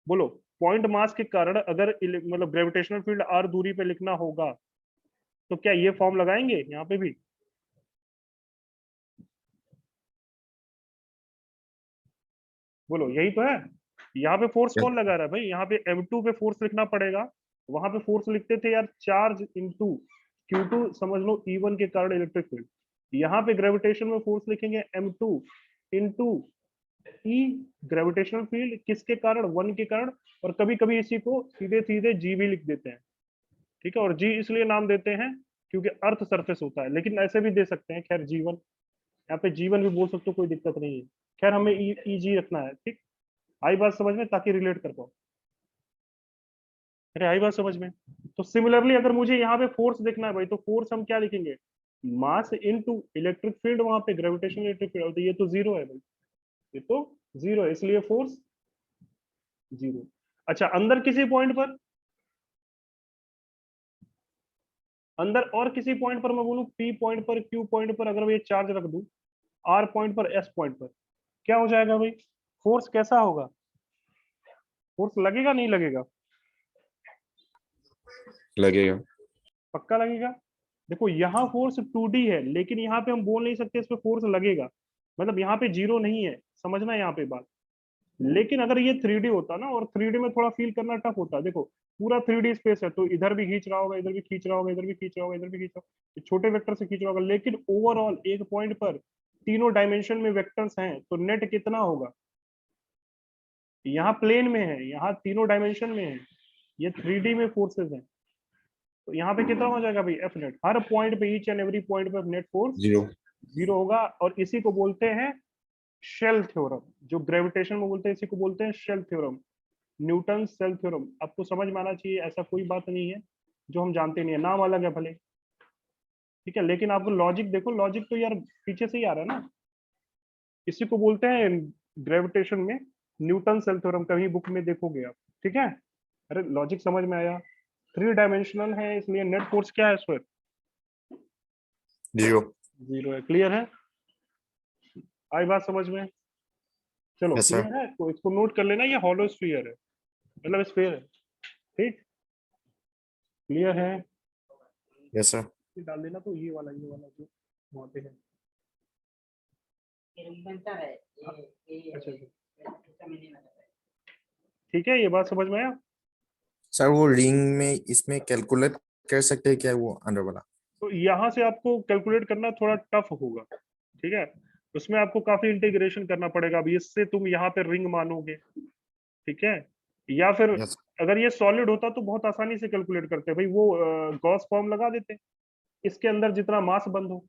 बोलो, पॉइंट मास के कारण अगर मतलब ग्रेविटेशनल फील्ड आर दूरी पे लिखना होगा तो क्या ये फॉर्म लगाएंगे यहाँ पे भी? बोलो, यही तो है। यहाँ पे फोर्स Yes. कौन लगा रहा है भाई? यहाँ पे m2 पे फोर्स लिखना पड़ेगा। वहां पे फोर्स लिखते थे यार चार्ज इंटू Q2, समझ लो E1 के कारण इलेक्ट्रिक फील्ड। यहाँ पे ग्रेविटेशन में फोर्स लिखेंगे m2 इंटू ई, ग्रेविटेशनल फील्ड किसके कारण? वन के कारण। और कभी कभी इसी को सीधे सीधे जी भी लिख देते हैं, ठीक है? और जी इसलिए नाम देते हैं क्योंकि अर्थ सरफेस होता है, लेकिन ऐसे भी दे सकते हैं। खैर जीवन, यहाँ पे जीवन भी बोल सकते हो, कोई दिक्कत नहीं है। खैर हमें ई जी रखना है, ठीक? आई बात समझ में, ताकि रिलेट कर पाओ। अरे आई बात समझ में। तो सिमिलरली अगर मुझे यहाँ पे फोर्स देखना है भाई, तो फोर्स हम क्या लिखेंगे? मास इनटू इलेक्ट्रिक फील्ड, वहां पे ग्रेविटेशन इलेक्ट्रिक फील्ड, तो ये तो जीरो है भाई, ये तो जीरो है, इसलिए फोर्स जीरो। अच्छा, अंदर किसी पॉइंट पर, अंदर और किसी पॉइंट पर मैं बोलूं पी पॉइंट पर, क्यू पॉइंट पर, अगर मैं ये चार्ज रख दूं आर पॉइंट पर, एस पॉइंट पर, क्या हो जाएगा भाई? फोर्स कैसा होगा? फोर्स लगेगा नहीं लगेगा? लगेगा. पक्का लगेगा। देखो यहाँ फोर्स 2D है, लेकिन यहाँ पे हम बोल नहीं सकते इस पे फोर्स लगेगा, मतलब यहाँ पे जीरो नहीं है, समझना यहाँ पे बात। लेकिन अगर ये 3D होता ना, और 3D में थोड़ा फील करना टफ होता है। देखो पूरा 3D स्पेस है, तो इधर भी खींच रहा होगा, इधर भी खींच रहा होगा, इधर भी खींच रहा होगा, इधर भी खींच रहा होगा, छोटे वेक्टर से खींच रहा होगा, लेकिन ओवरऑल एक पॉइंट पर तीनों डायमेंशन में वेक्टर्स हैं, तो नेट कितना होगा? यहाँ प्लेन में है, यहाँ तीनों डायमेंशन में है, ये 3D में फोर्सेस हैं, तो यहाँ पे कितना हो जाएगा भाई? F net. हर पॉइंट पे, ईच एंड एवरी पॉइंट पे नेट फोर्स 0. जीरो होगा। और इसी को बोलते हैं शेल थ्योरम, जो ग्रेविटेशन में बोलते हैं, इसी को बोलते हैं shell theorem, Newton shell theorem. आपको समझ में आना चाहिए, ऐसा कोई बात नहीं है जो हम जानते नहीं है, नाम अलग है भले, ठीक है, लेकिन आपको लॉजिक देखो, लॉजिक तो यार पीछे से ही आ रहा है ना। इसी को बोलते हैं ग्रेविटेशन में न्यूटन सेल थ्योरम, कहीं बुक में देखोगे आप, ठीक है? अरे लॉजिक समझ में आया? 3 डायमेंशनल है, इसलिए नेट फोर्स क्या है इस पर? 0. जीरो है। क्लियर है? आई बात समझ में? चलो Yes, sir. क्लियर है, तो इसको नोट कर लेना, ये हॉलो स्फीयर है, मतलब स्फीयर है, ठीक? क्लियर है? Yes, sir. ये डाल देना, तो ये वाला जो वहाँ पे है। अच्छा अच्छा। ठीक है, ये बात समझ में आया? सर वो रिंग में इसमें कैलकुलेट कर सकते हैं क्या वो अंडर वाला? तो यहाँ से आपको कैलकुलेट करना थोड़ा टफ होगा, ठीक है? उसमें आपको काफी इंटीग्रेशन करना पड़ेगा। अभी इससे तुम यहाँ पे रिंग मानोगे, ठीक है? या फिर Yes. अगर ये सॉलिड होता तो बहुत आसानी से कैलकुलेट करते भाई, वो गॉस फॉर्म लगा देते, इसके अंदर जितना मास बंद हो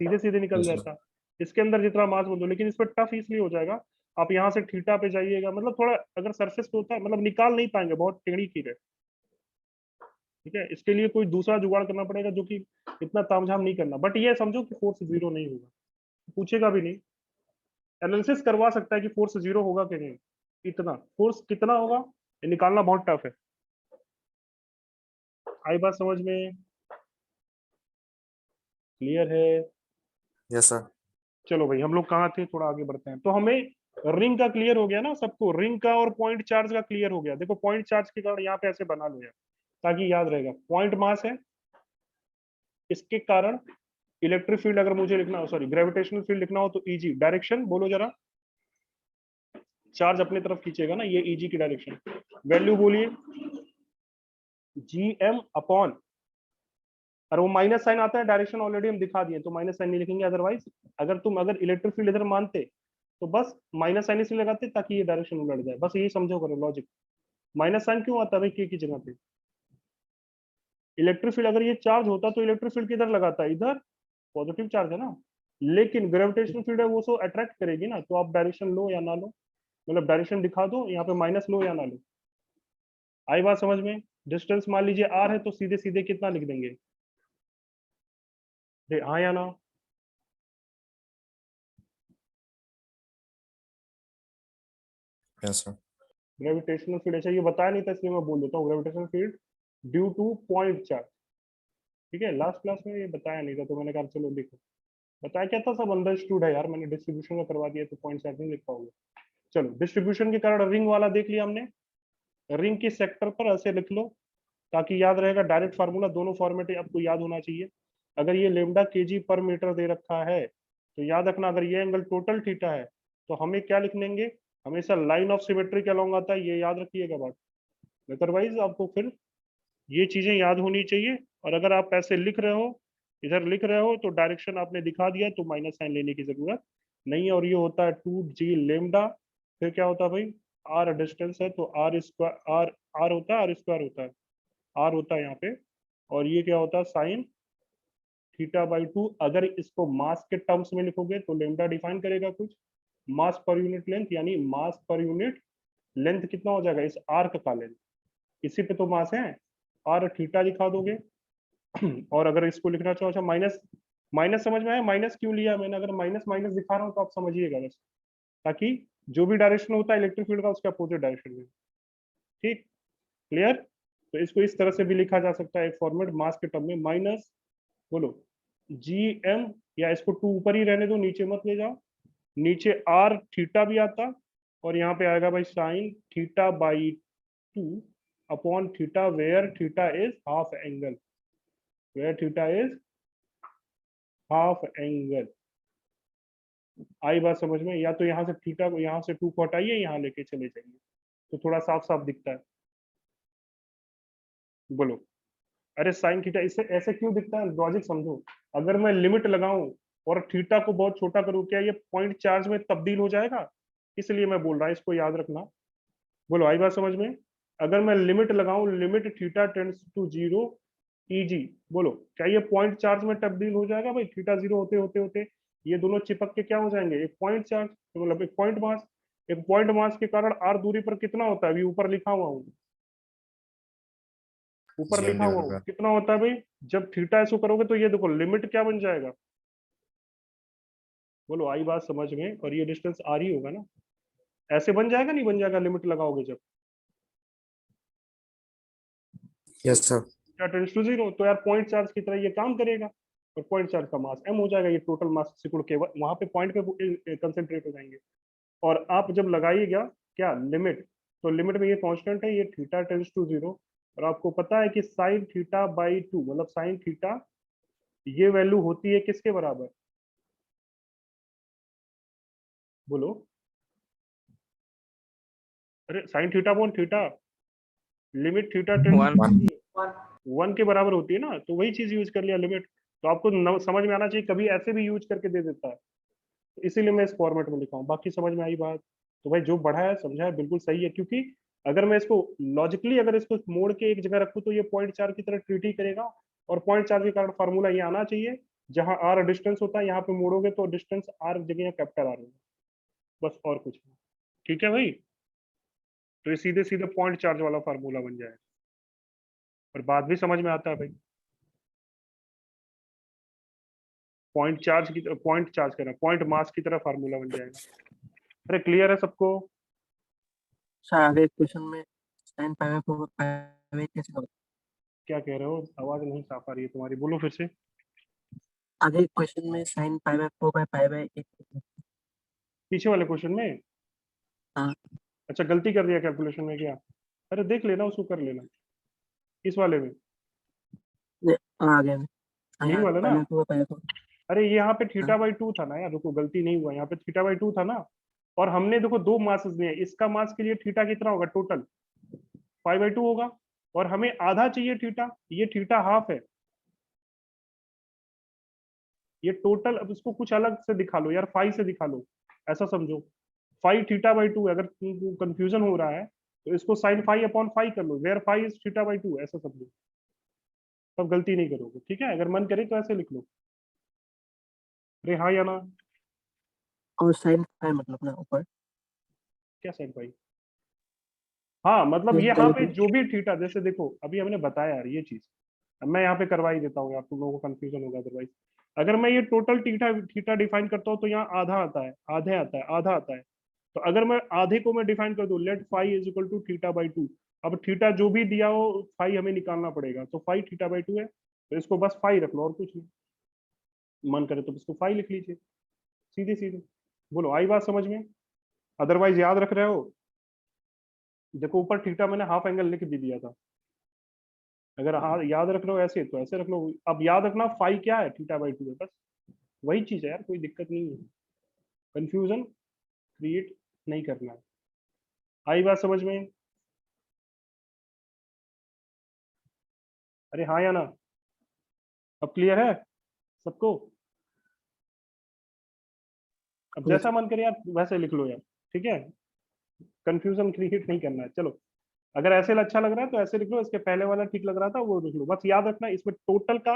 सीधे सीधे निकल Yes, sir. जाता, इसके अंदर जितना मास बंद हो, लेकिन इस पर टफ इसलिए हो जाएगा, आप यहाँ से थीटा पे जाइएगा, मतलब थोड़ा अगर सरफेस पे होता है मतलब निकाल नहीं पाएंगे, बहुत टेढ़ी कील है। ठीक है, इसके लिए कोई दूसरा जुगाड़ करना पड़ेगा जो कि इतना तामझाम नहीं करना, बट ये समझो कि फोर्स जीरो नहीं होगा, पूछेगा भी नहीं, एनालिसिस करवा सकता है कि फोर्स जीरो होगा कि नहीं, इतना फोर्स कितना होगा ये निकालना बहुत टफ है। आई बात समझ में, क्लियर है? Yes, sir. चलो भाई, हम लोग कहाँ थे, थोड़ा आगे बढ़ते हैं। तो हमें रिंग का क्लियर हो गया ना सबको, रिंग का और पॉइंट चार्ज का क्लियर हो गया। देखो पॉइंट चार्ज के कारण यहाँ पे ऐसे बना लो यार, ताकि याद रहेगा, पॉइंट मास है, इसके कारण इलेक्ट्रिक फील्ड अगर मुझे लिखना हो, सॉरी ग्रेविटेशनल फील्ड लिखना हो तो ईजी, डायरेक्शन बोलो जरा, चार्ज अपनी तरफ खींचेगा ना, ये ईजी की डायरेक्शन, वैल्यू बोलिए जी एम अपॉन, और वो माइनस साइन आता है, डायरेक्शन ऑलरेडी हम दिखा दिए तो माइनस साइन नहीं लिखेंगे, अदरवाइज अगर इलेक्ट्रिक फील्ड इधर मानते तो बस माइनस साइन इसलिए लगाते ताकि ये डायरेक्शन उलट जाए, बस यही समझो करो लॉजिक। माइनस साइन क्यों आता है भाई के की जगह पे? इलेक्ट्रिक फील्ड अगर ये चार्ज होता तो इलेक्ट्रिक फील्ड किधर लगाता है, इधर, पॉजिटिव चार्ज है ना, लेकिन ग्रेविटेशनल फील्ड है वो सो अट्रैक्ट करेगी ना, तो आप डायरेक्शन लो या ना लो, मतलब डायरेक्शन दिखा दो, यहाँ पे माइनस लो या ना लो। आई बात समझ में? डिस्टेंस मान लीजिए आर है तो सीधे सीधे कितना लिख देंगे, हाँ या ना? Yes, sir. ग्रेविटेशनल फील्ड, अच्छा ये बताया नहीं था इसलिए मैं बोल देता हूँ, gravitational field due two point charge. ठीक है, लास्ट क्लास में ये बताया नहीं था तो मैंने कहा चलो देखो, बताया क्या था, सब अंडरस्टूड है यार, मैंने डिस्ट्रीब्यूशन का करवा दिया तो पॉइंट चार्ज नहीं लिख पाओगे। चलो, डिस्ट्रीब्यूशन के कारण रिंग वाला देख लिया हमने, रिंग के सेक्टर पर ऐसे लिख लो ताकि याद रहेगा, डायरेक्ट फार्मूला दोनों फॉर्मेट आपको याद होना चाहिए। अगर ये लेमडा केजी पर मीटर दे रखा है तो याद रखना, अगर ये एंगल टोटल थीटा है तो हमें क्या लिख लेंगे, हमेशा लाइन ऑफ सिमेट्री के अलॉन्ग आता है, ये याद रखिएगा बात, अदरवाइज आपको फिर ये चीजें याद होनी चाहिए। और अगर आप ऐसे लिख रहे हो, इधर लिख रहे हो तो डायरेक्शन आपने दिखा दिया तो माइनस साइन लेने की जरूरत नहीं है, और ये होता है 2g लेमडा, फिर क्या होता है भाई, आर डिस्टेंस है तो आर स्क्वायर, आर आर होता है, आर स्क्वायर होता है, आर होता है यहाँ पे, और ये क्या होता है साइन थीटा बाई 2। अगर इसको मास के टर्म्स में लिखोगे तो लेमडा डिफाइन करेगा कुछ, मास पर यूनिट लेंथ, यानी मास पर यूनिट लेंथ कितना हो जाएगा इस आर्क का लेंथ, इसी पे तो मास है, आर थीटा दिखा दोगे। और अगर इसको लिखना चाहो, अच्छा माइनस, माइनस समझ में आया, माइनस क्यों लिया मैंने, अगर माइनस माइनस दिखा रहा हूँ तो आप समझिएगा बस, ताकि जो भी डायरेक्शन होता है इलेक्ट्रिक फील्ड का उसके अपोजिट डायरेक्शन में। ठीक, क्लियर? तो इसको इस तरह से भी लिखा जा सकता है एक फॉर्मेट, मास के टर्म में माइनस, बोलो जी एम, या इसको 2 ऊपर ही रहने दो, नीचे मत ले जाओ, नीचे आर थीटा भी आता, और यहाँ पे आएगा भाई sine theta by 2 upon theta, where theta is half angle, where theta is half angle. आई बात समझ में? या तो यहाँ से थीटा को, यहाँ से 2 को हटाइए, यहाँ लेके चले जाइए तो थोड़ा साफ साफ दिखता है। बोलो, अरे साइन थीटा इससे ऐसे क्यों दिखता है, लॉजिक समझो, अगर मैं लिमिट लगाऊं और थीटा को बहुत छोटा करूं, क्या ये पॉइंट चार्ज में तब्दील हो जाएगा? इसलिए मैं बोल रहा हूं, इसको याद रखना। बोलो, आई बात समझ में? अगर मैं लिमिट लगाऊं, limit theta tends to zero easy, बोलो क्या ये पॉइंट चार्ज में तब्दील हो जाएगा भाई? थीटा जीरो होते होते होते ये दोनों चिपक के क्या हो जाएंगे, एक पॉइंट चार्ज, मतलब एक पॉइंट मास। एक पॉइंट मास के कारण आर दूरी पर कितना होता है, अभी ऊपर लिखा हुआ हूँ, ऊपर GM लिखा हुआ हूँ, divided by कितना होता है भाई? जब थीटा ऐसो करोगे तो ये देखो लिमिट क्या बन जाएगा, बोलो आई बात समझ में? और ये डिस्टेंस आर ही होगा ना, ऐसे बन जाएगा नहीं बन जाएगा लिमिट लगाओगे जब Yes, sir. Theta tends to zero, तो यार पॉइंट चार्ज की तरह ये काम करेगा, और पॉइंट चार्ज का मास एम हो जाएगा, ये टोटल मास सिकुड़ के वहां पे पॉइंट पे कंसेंट्रेट हो जाएंगे। और आप जब लगाइएगा क्या लिमिट, तो लिमिट में ये कांस्टेंट है, ये थीटा टेंड्स टू जीरो, और आपको पता है कि साइन थीटा बाई 2 मतलब साइन थीटा, ये वैल्यू होती है किसके बराबर, बोलो, अरे sine theta upon theta, limit theta tends one. To 1 के बराबर होती है ना, तो वही चीज यूज कर लिया लिमिट, तो आपको समझ में आना चाहिए, कभी ऐसे भी यूज करके दे देता है, तो इसीलिए मैं इस फॉर्मेट में लिखा हूँ। बाकी समझ में आई बात? तो भाई जो बढ़ा है समझा है बिल्कुल सही है, क्योंकि अगर मैं इसको लॉजिकली अगर इसको मोड़ के एक जगह रखूँ तो ये पॉइंट चार की तरह ट्रीट ही करेगा, और पॉइंट चार्ज के कारण फार्मूला ये आना चाहिए, जहां आर डिस्टेंस होता है यहाँ पे मोड़ोगे तो डिस्टेंस आर जगह कैपिटल आर होगा, बस और कुछ नहीं। ठीक है भाई, तो ये सीधे सीधे पॉइंट चार्ज वाला फार्मूला बन जाएगा, और बात भी समझ में आता है भाई। पॉइंट चार्ज करना, पॉइंट मास की तरह फार्मूला बन जाएगा। अरे क्लियर है सबको? सर आगे क्वेश्चन में sine pi by 4 pi bye कैसे होगा? क्या कह रहे हो, आवाज नहीं साफ आ रही है तुम्हारी, बोलो फिर से। आगे क्वेश्चन में sine pi by 4 by pi by 8। पीछे वाले क्वेश्चन में? हाँ। अच्छा, गलती कर दिया कैलकुलेशन में क्या? अरे देख लेना, उसको कर लेना। इस वाले में, आगे में यही वाला पाई ना? By 4 pi by 4। अरे ये यहाँ पे थीटा हाँ। बाई टू था ना यार, रुको गलती नहीं हुआ, यहाँ पे थीटा बाई टू था ना। और हमने देखो दो मासेस लिए, इसका मास के लिए थीटा कितना होगा टोटल? पाई बाई टू होगा, और हमें आधा चाहिए थीटा, ये थीटा हाफ है, ये टोटल। अब इसको कुछ अलग से दिखा लो यार, फाई से दिखा लो, ऐसा समझो। फाई थीटा बाई टू, अगर तुमको कंफ्यूजन हो रहा है तो इसको साइन फाई अपॉन फाई कर लो, where phi is theta by two, ऐसा समझो, तब गलती नहीं करोगे। ठीक है, अगर मन करे तो ऐसे लिख लो। अरे हाँ या ना? और साइन फाई मतलब ना ऊपर क्या साइन फाई? हाँ मतलब ये यहाँ पे डायरेक्टली। जो भी थीटा, जैसे देखो अभी हमने बताया यार ये चीज, अब मैं यहाँ पे करवा ही देता हूँ यार, तुम लोगों को कंफ्यूजन होगा अदरवाइज। अगर मैं ये टोटल थीटा थीटा डिफाइन करता हूँ तो यहाँ आधा आता है, आधे आता है, आधा आता है। तो अगर मैं आधे को मैं डिफाइन कर दूं, let phi is equal to theta by two. अब थीटा जो भी दिया हो फाई हमें निकालना पड़ेगा, तो फाई थीटा बाई टू है, तो इसको बस फाई रख लो और कुछ नहीं। मन करे तो इसको फाई लिख लीजिए, सीधे सीधे। बोलो आई बात समझ में? अदरवाइज याद रख रहे हो, देखो ऊपर थीटा मैंने हाफ एंगल लिख भी दिया था, अगर हाँ याद रख रहे हो ऐसे तो ऐसे रख लो। अब याद रखना फाई क्या है, थीटा बाई टू है, बस वही चीज है यार, कोई दिक्कत नहीं है, कंफ्यूजन क्रिएट नहीं करना है। आई बात समझ में? अरे हाँ या ना? अब क्लियर है सबको? अब यस जैसा मन करे यार वैसे लिख लो यार, ठीक है, कंफ्यूजन क्रिएट नहीं करना है। चलो, अगर ऐसे अच्छा लग रहा है तो ऐसे लिख लो, इसके पहले वाला ठीक लग रहा था वो लिख लो, बस याद रखना इसमें टोटल का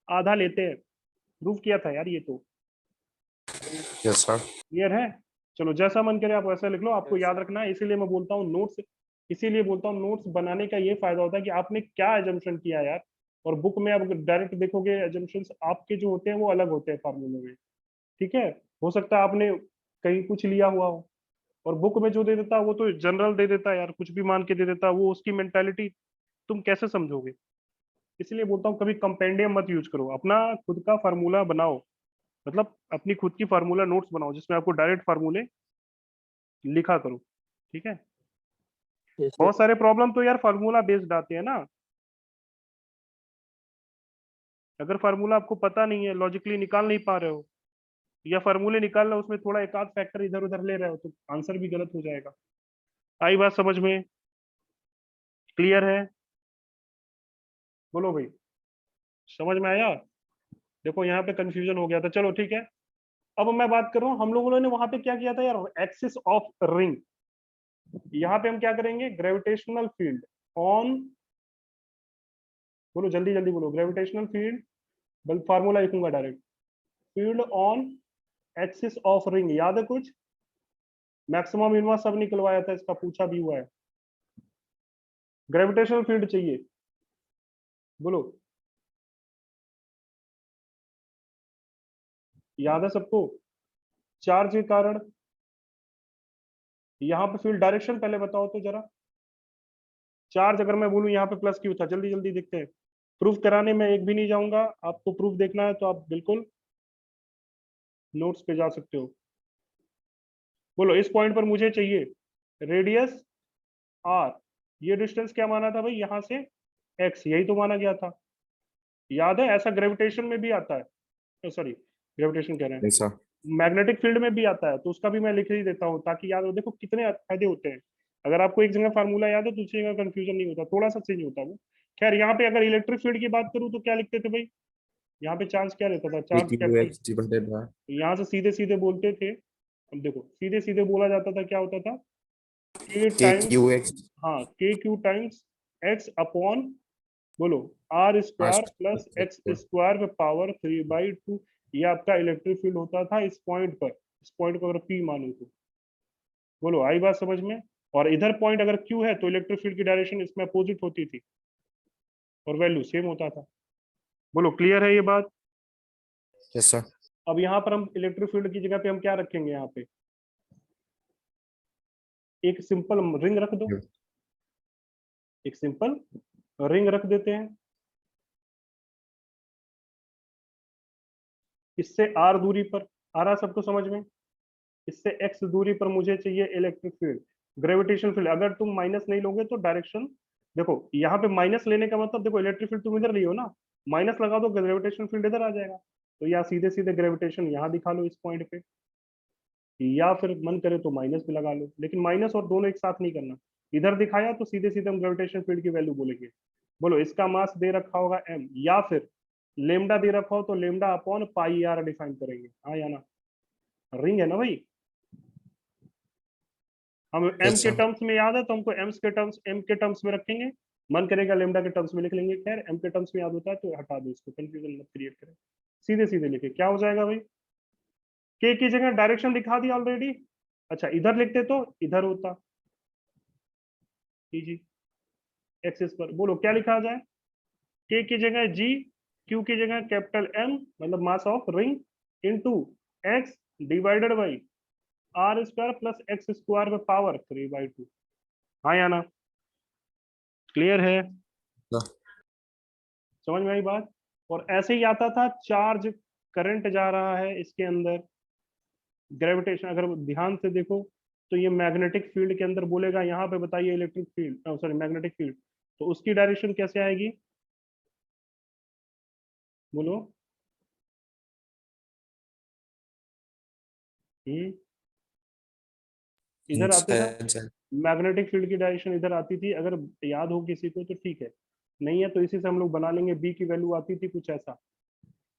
आधा लेते हैं, प्रूफ किया था यार ये तो। Yes sir. क्लियर है? चलो जैसा मन करे आप वैसा लिख लो, आपको याद रखना है, इसीलिए मैं बोलता हूँ नोट्स, इसीलिए बोलता हूँ नोट्स बनाने का ये फायदा होता है कि आपने क्या एजम्पशन किया यार। और बुक में आप डायरेक्ट देखोगे एजम्पशंस आपके जो होते हैं वो अलग होते हैं फार्मूले में। ठीक है, हो सकता है आपने कहीं कुछ लिया हुआ हो, और बुक में जो दे देता है वो तो जनरल दे देता है यार, कुछ भी मान के दे देता है, वो उसकी मेंटालिटी तुम कैसे समझोगे? इसलिए बोलता हूँ कभी कंपेंडियम मत यूज करो, अपना खुद का फार्मूला बनाओ, मतलब अपनी खुद की फार्मूला नोट्स बनाओ जिसमें आपको डायरेक्ट फार्मूले लिखा करो। ठीक है, यस बहुत सारे प्रॉब्लम तो यार फार्मूला बेस्ड आते हैं ना। अगर फार्मूला आपको पता नहीं है, लॉजिकली निकाल नहीं पा रहे हो, या फार्मूले निकाल रहे हो उसमें थोड़ा एक आध फैक्टर इधर उधर ले रहे हो, तो आंसर भी गलत हो जाएगा। आई बात समझ में? क्लियर है? बोलो भाई, समझ में आया? देखो यहाँ पे कंफ्यूजन हो गया था, चलो ठीक है। अब मैं बात कर रहा हूँ, हम लोगों ने वहां पे क्या किया था यार, एक्सिस ऑफ रिंग। यहाँ पे हम क्या करेंगे, ग्रेविटेशनल फील्ड ऑन, बोलो जल्दी जल्दी बोलो, ग्रेविटेशनल फील्ड, बल फार्मूला लिखूंगा direct, field on axis of ring, याद है कुछ? मैक्सिमम मिनिमम सब निकलवाया था, इसका पूछा भी हुआ है। ग्रेविटेशनल फील्ड चाहिए, बोलो याद है सबको? चार्ज के कारण यहाँ पे फील्ड डायरेक्शन पहले बताओ तो जरा। चार्ज अगर मैं बोलूं यहाँ पे प्लस क्यू था, जल्दी जल्दी देखते हैं। प्रूफ कराने में एक भी नहीं जाऊंगा, आपको प्रूफ देखना है तो आप बिल्कुल नोट्स पे जा सकते हो। बोलो इस पॉइंट पर मुझे चाहिए रेडियस आर, ये डिस्टेंस क्या माना था भाई यहाँ से, एक्स, यही तो माना गया था, याद है? ऐसा ग्रेविटेशन में भी आता है, सॉरी ग्रेविटेशन कह रहे हैं, यस सर। मैग्नेटिक फील्ड में भी आता है, तो उसका भी मैं लिख ही देता हूँ ताकि याद हो। देखो कितने फायदे होते हैं, अगर आपको एक जगह फार्मूला याद है दूसरी जगह कंफ्यूजन नहीं होता, थोड़ा सा चेंज होता है वो। खैर यहाँ पे अगर इलेक्ट्रिक फील्ड की बात करूँ तो क्या लिखते थे भाई, यहाँ पे चार्ज क्या रहता था, charge PQ capital, X divided by यहाँ से सीधे सीधे बोलते थे। अब देखो सीधे सीधे बोला जाता था, क्या होता था, के टाइम्स, KQX। हाँ k q times x upon, बोलो r square R plus square x square पे पावर 3/2, ये आपका इलेक्ट्रिक फील्ड होता था इस पॉइंट पर। इस पॉइंट को अगर पी मानो तो बोलो आई बात समझ में। और इधर पॉइंट अगर क्यू है तो इलेक्ट्रिक फील्ड की डायरेक्शन इसमें अपोजिट होती थी और वैल्यू सेम होता था। बोलो क्लियर है ये बात। Yes, sir. अब यहाँ पर हम इलेक्ट्रिक फील्ड की जगह पे हम क्या रखेंगे, यहाँ पे एक सिंपल रिंग रख दो, Yeah. एक सिंपल रिंग रख देते हैं। इससे आर दूरी पर, आ रहा सबको समझ में, इससे एक्स दूरी पर मुझे चाहिए इलेक्ट्रिक फील्ड, ग्रेविटेशन फील्ड। अगर तुम माइनस नहीं लोगे तो डायरेक्शन, देखो यहाँ पे माइनस लेने का मतलब, देखो इलेक्ट्रिक फील्ड तुम इधर लियो ना, माइनस लगा दो ग्रेविटेशन फील्ड इधर आ जाएगा। तो या सीधे सीधे ग्रेविटेशन यहाँ दिखा लो इस पॉइंट पे, या फिर मन करे तो माइनस भी लगा लो, लेकिन माइनस और दोनों एक साथ नहीं करना। इधर दिखाया तो सीधे सीधे हम ग्रेविटेशन फील्ड की वैल्यू बोलेंगे। बोलो इसका मास दे रखा होगा m, या फिर लेमडा दे रखा हो तो lambda upon pi r define करेंगे, हाँ या ना। रिंग है ना भाई, हम m Yes, के sir. टर्म्स में याद है तो हमको m के टर्म्स में रखेंगे। मन करेगा लेमडा के टर्म्स में लिख लेंगे, खैर m के टर्म्स में याद होता है तो हटा दो इसको, कंफ्यूजन मत क्रिएट करें। सीधे सीधे लिखे क्या हो जाएगा भाई, k की जगह डायरेक्शन दिखा दिया ऑलरेडी। अच्छा इधर लिखते तो इधर होता, जी एक्सिस पर। बोलो क्या लिखा जाए, k की जगह g, q की जगह कैपिटल M मतलब mass of ring into x divided by r square plus x square पे पावर 3/2, हाँ या ना। क्लियर है, Yeah. समझ में आई बात। और ऐसे ही आता था चार्ज करंट जा रहा है इसके अंदर, ग्रेविटेशन अगर ध्यान से देखो तो ये मैग्नेटिक फील्ड के अंदर बोलेगा, यहाँ पे बताइए electric field, sorry magnetic field, तो उसकी डायरेक्शन कैसे आएगी, बोलो। इधर आते ना, Inside Z. मैग्नेटिक फील्ड की डायरेक्शन इधर आती थी, अगर याद हो किसी को तो ठीक है, नहीं है तो इसी से हम लोग बना लेंगे। बी की वैल्यू आती थी कुछ ऐसा,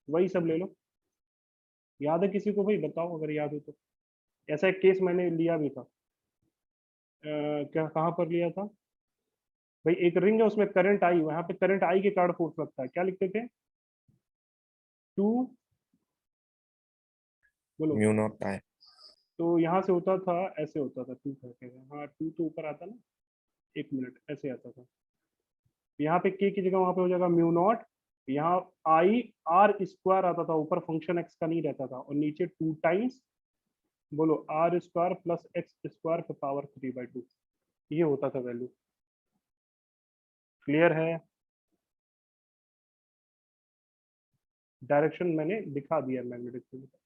वही सब ले लो। याद है किसी को भाई, बताओ अगर याद हो तो। ऐसा एक केस मैंने लिया भी था, क्या कहाँ पर लिया था भाई, एक रिंग है उसमें करंट आई, वहां पे करंट आई के कारण फोर्स लगता है, क्या लिखते थे, 2, बोलो। Mu naught I. तो यहाँ से होता था, ऐसे होता था 2 करके, हाँ 2 तो ऊपर आता ना, एक मिनट ऐसे आता था। यहाँ पे के की जगह वहां पे हो जाएगा म्यू नॉट, यहाँ आई आर स्क्वायर आता था, ऊपर फंक्शन एक्स का नहीं रहता था, और नीचे 2 टाइम्स, बोलो r square plus x square पे पावर 3/2, ये होता था वैल्यू। क्लियर है, डायरेक्शन मैंने दिखा दिया मैग्नेटिक फील्ड का।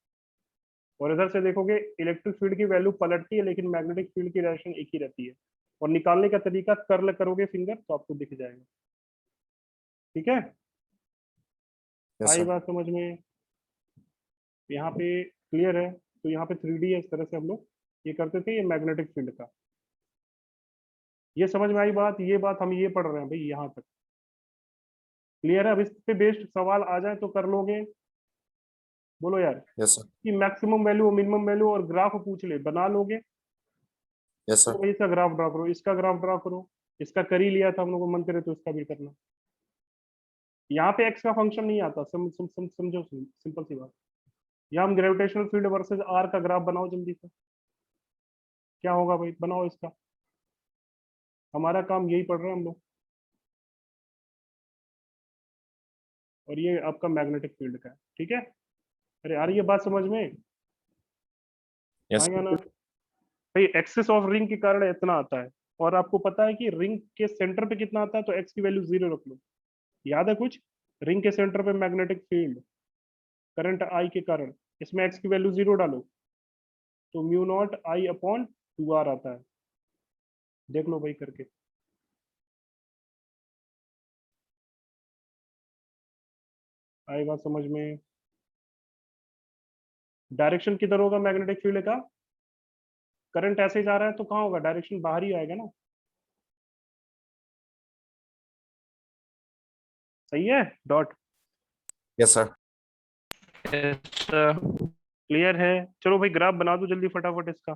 और इधर से देखोगे इलेक्ट्रिक फील्ड की वैल्यू पलटती है लेकिन मैग्नेटिक फील्ड की डायरेक्शन एक ही रहती है। और निकालने का तरीका कर्ल करोगे फिंगर तो आपको दिख जाएगा, ठीक है। Yes, आई sir. बात समझ में, यहाँ पे क्लियर है। तो यहाँ पे 3D है, इस तरह से हम लोग ये करते थे, ये मैग्नेटिक फील्ड का। ये समझ में आई बात, ये बात हम ये पढ़ रहे हैं भाई यहाँ तक। क्लियर है, अब इस पे बेस्ड सवाल आ जाए तो कर लोगे, बोलो यार। Yes, sir. कि मैक्सिमम वैल्यू मिनिमम वैल्यू और ग्राफ पूछ ले, बना लोगे Yes, तो sir. भाई इसका ग्राफ ड्रा करो, इसका ग्राफ ड्रा करो, इसका कर ही लिया था हम लोग को, मन करे तो इसका भी करना। यहाँ पे एक्स का फंक्शन नहीं आता, समझो सिंपल सी बात। यहाँ हम ग्रेविटेशनल फील्ड वर्सेस आर का ग्राफ बनाओ जल्दी से, क्या होगा भाई, बनाओ इसका, हमारा काम यही पढ़ रहे हैं हम लोग। और ये आपका मैग्नेटिक फील्ड का है, ठीक है। अरे यार ये बात समझ में Yes. आएगा ना भाई, एक्सेस ऑफ रिंग के कारण इतना आता है। और आपको पता है कि रिंग के सेंटर पे कितना आता है, तो एक्स की वैल्यू 0 रख लो, याद है कुछ। रिंग के सेंटर पे मैग्नेटिक फील्ड करंट आई के कारण, इसमें एक्स की वैल्यू 0 डालो तो mu not I upon 2r आता है, देख लो भाई करके। आई बात समझ में, डायरेक्शन किधर होगा मैग्नेटिक फील्ड का, करंट ऐसे जा रहा है तो कहाँ होगा, डायरेक्शन बाहर ही आएगा ना, सही है डॉट। Yes, sir. क्लियर है, चलो भाई ग्राफ बना दो जल्दी फटाफट इसका।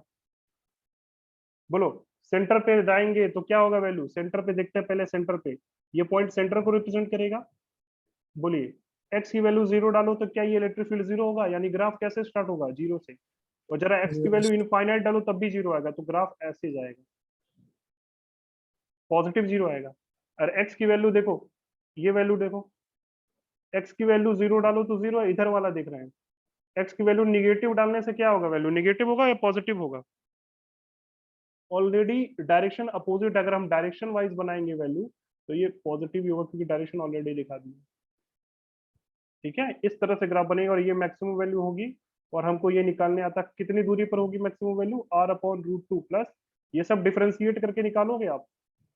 बोलो सेंटर पे जाएंगे तो क्या होगा वैल्यू, सेंटर पे देखते हैं पहले, सेंटर पे ये पॉइंट सेंटर को रिप्रेजेंट करेगा। बोलिए x की वैल्यू 0 डालो तो क्या ये इलेक्ट्रिक फील्ड 0 होगा, यानी ग्राफ कैसे स्टार्ट होगा, 0 से। और जरा x की वैल्यू इनफाइनाइट डालो तब भी 0 आएगा, तो ग्राफ ऐसे जाएगा, पॉजिटिव 0 आएगा। और x की वैल्यू देखो, ये वैल्यू देखो, x की वैल्यू 0 डालो तो 0 है, इधर वाला देख रहे हैं। x की वैल्यू निगेटिव डालने से क्या होगा, वैल्यू निगेटिव होगा या पॉजिटिव होगा। ऑलरेडी डायरेक्शन अपोजिट, अगर हम डायरेक्शन वाइज बनाएंगे वैल्यू तो ये पॉजिटिव ही होगा, क्योंकि डायरेक्शन ऑलरेडी दिखा दी है। ठीक है, इस तरह से ग्राफ बनेगा और ये मैक्सिमम वैल्यू होगी। और हमको ये निकालने आता कितनी दूरी पर होगी मैक्सिमम वैल्यू, r/√2 प्लस, ये सब डिफरेंशिएट करके निकालोगे आप,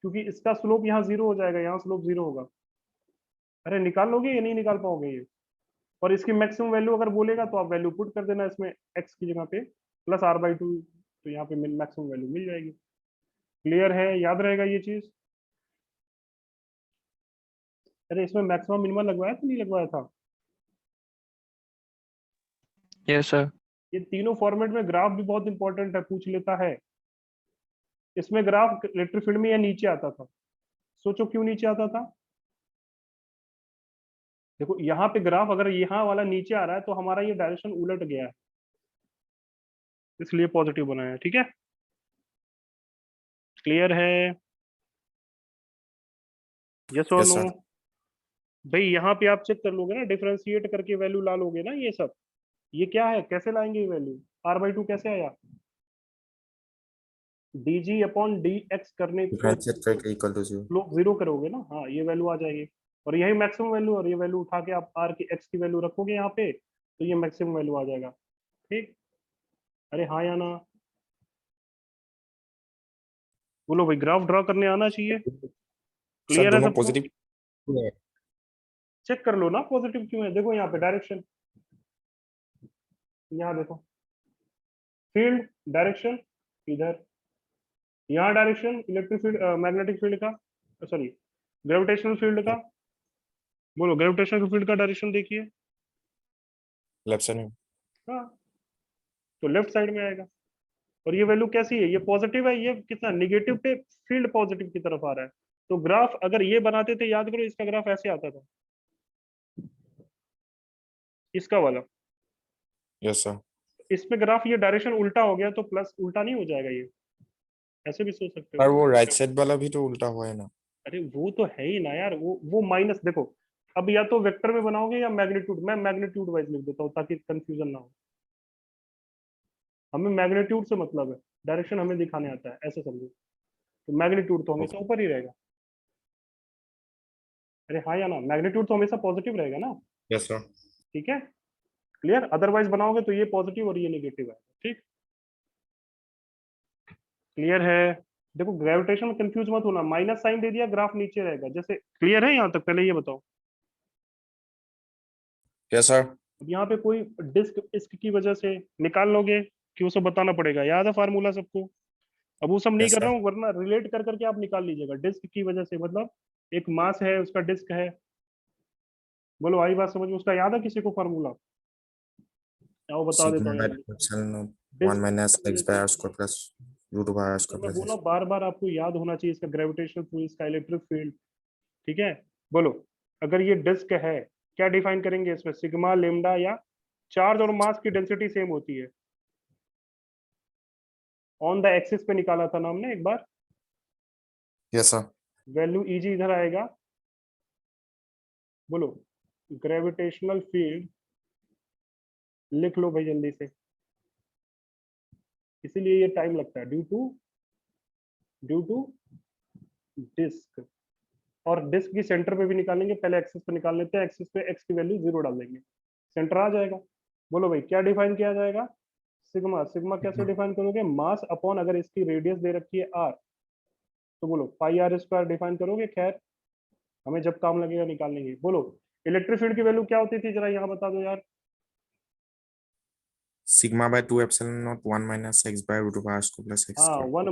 क्योंकि इसका स्लोप यहाँ 0 हो जाएगा, यहाँ स्लोप 0 होगा। अरे निकाल लोगे या नहीं निकाल पाओगे ये। और इसकी मैक्सिमम वैल्यू अगर बोलेगा तो आप वैल्यू पुट कर देना इसमें, x की जगह पे प्लस r/2, तो यहाँ पे मैक्सिमम वैल्यू मिल जाएगी। क्लियर है, याद रहेगा ये चीज। अरे इसमें मैक्सिमम मिनिमम लगवाया था नहीं लगवाया था। Yes sir. ये तीनों फॉर्मेट में ग्राफ भी बहुत इंपॉर्टेंट है, पूछ लेता है। इसमें ग्राफ इलेक्ट्रिक फील्ड में या नीचे आता था, सोचो क्यों नीचे आता था। देखो यहाँ पे ग्राफ अगर यहाँ वाला नीचे आ रहा है तो हमारा ये डायरेक्शन उलट गया है, इसलिए पॉजिटिव बनाया है। ठीक है, क्लियर है, यस और यस नो। सर। भाई यहाँ पे आप चेक कर लोगे ना, डिफरेंशिएट करके वैल्यू ला लोगे ना, ये सब ये क्या है, कैसे लाएंगे ये वैल्यू, r/2 कैसे आया, dg/dx करने पर डिफरेंशिएट करके इक्वल टू 0। स्लोप 0 करोगे ना, हाँ ये वैल्यू आ जाएगी। और यही मैक्सिमम वैल्यू, और ये वैल्यू उठा के आप r की x की वैल्यू रखोगे यहाँ पे, तो ये मैक्सिमम वैल्यू आ जाएगा। ठीक, अरे हाँ या ना, बोलो भाई, ग्राफ ड्रॉ करने आना चाहिए। सर क्लियर है दोनों सबको, पॉजिटिव है। चेक कर लो ना पॉजिटिव क्यों है। देखो यहाँ पे डायरेक्शन, यहाँ देखो, फील्ड डायरेक्शन इधर, यहाँ direction electric field, magnetic field का, सॉरी ग्रेविटेशनल फील्ड का। बोलो ग्रेविटेशनल फील्ड का डायरेक्शन देखिए, लेफ्ट साइड में। हाँ तो लेफ्ट साइड में आएगा। और ये वैल्यू कैसी है, ये पॉजिटिव है, ये कितना निगेटिव पे, फील्ड पॉजिटिव की तरफ आ रहा है। तो ग्राफ अगर ये बनाते थे, याद करो इसका ग्राफ ऐसे आता था, इसका वाला। Yes sir. इसमें ग्राफ ये डायरेक्शन उल्टा हो गया तो प्लस उल्टा नहीं हो जाएगा ये, ऐसे भी सोच सकते हो। पर वो राइट साइड वाला भी तो उल्टा हुआ है ना। अरे वो तो है ही ना यार, वो माइनस देखो, अब या तो वेक्टर में बनाओगे या मैग्नीट्यूड, मैं मैग्नीट्यूड वाइज लिख देता हूँ ताकि कंफ्यूजन ना हो। हमें मैग्नीट्यूड से मतलब है, डायरेक्शन हमें दिखाने आता है, ऐसे समझो। तो मैग्नीट्यूड तो हमेशा ऊपर ही रहेगा। अरे हाँ या ना, मैग्नीट्यूड तो हमेशा पॉजिटिव रहेगा ना। Yes sir. ठीक है, क्लियर, अदरवाइज बनाओगे तो ये पॉजिटिव और ये नेगेटिव है। ठीक, क्लियर है। देखो ग्रेविटेशन में कंफ्यूज मत होना, माइनस साइन दे दिया ग्राफ नीचे रहेगा जैसे। क्लियर है यहाँ तक, पहले ये बताओ। Yes sir. अब यहाँ पे कोई डिस्क इस्क की वजह से निकाल लोगे कि उसे बताना पड़ेगा, याद है फार्मूला सबको। अब वो सब नहीं यस कर रहा सर। हूँ, वरना रिलेट कर करके आप निकाल लीजिएगा, डिस्क की वजह से मतलब एक मास है, उसका डिस्क है। बोलो आई बात समझ में, उसका याद है किसी को फार्मूला, क्या वो बता देता सिग्मा हूँ बाय यार। 1 disc, minus x by r square plus root over r तो स्क्वायर मैं प्लस बोला एक्स। बार बार आपको याद होना चाहिए, इसका ग्रेविटेशनल फोर्स, इसका इलेक्ट्रिक फील्ड। ठीक है, बोलो अगर ये डिस्क है, क्या डिफाइन करेंगे इसमें, सिग्मा लेमडा, या चार्ज और मास की डेंसिटी सेम होती है। ऑन द एक्सिस पे निकाला था ना हमने एक बार, यस सर। वैल्यू इजी इधर आएगा। बोलो ग्रेविटेशनल फील्ड लिख लो भाई जल्दी से, इसीलिए ये टाइम लगता है, ड्यू टू डिस्क। और डिस्क की सेंटर पे भी निकालेंगे, पहले एक्सिस पे निकाल लेते हैं, एक्सिस पे एक्स की वैल्यू 0 डाल देंगे, सेंटर आ जाएगा। बोलो भाई क्या डिफाइन किया जाएगा, सिग्मा। सिग्मा कैसे डिफाइन करोगे, मास अपॉन, अगर इसकी रेडियस दे रखी है r, तो बोलो पाई r स्क्वायर डिफाइन करोगे। खैर हमें जब काम लगेगा निकाल लेंगे। बोलो इलेक्ट्रिक फील्ड की वैल्यू क्या होती थी, जरा यहाँ बता दो यार। Sigma by 2 epsilon naught 1 minus x by root over R square plus X हाँ, square. 1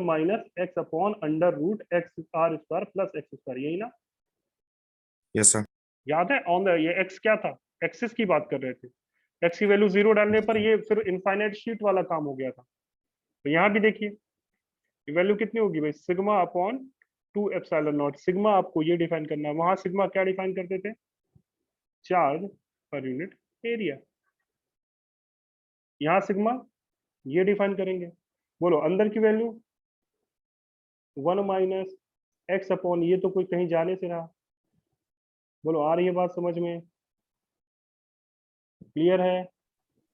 - x/√x r² plus x square, यही ना। Yes sir. याद है, ऑन द, ये x क्या था, एक्सिस की बात कर रहे थे। x की वैल्यू 0 डालने पर ये फिर इनफाइनाइट शीट वाला काम हो गया था। तो यहाँ भी देखिए वैल्यू कितनी होगी भाई, sigma upon two epsilon not sigma आपको ये डिफाइन करना है। वहां सिग्मा क्या डिफाइन करते थे? Charge per unit area. यहाँ सिग्मा ये डिफाइन करेंगे। बोलो अंदर की वैल्यू 1 माइनस एक्स अपॉन, ये तो कोई कहीं जाने से रहा। बोलो आ रही है बात समझ में? क्लियर है?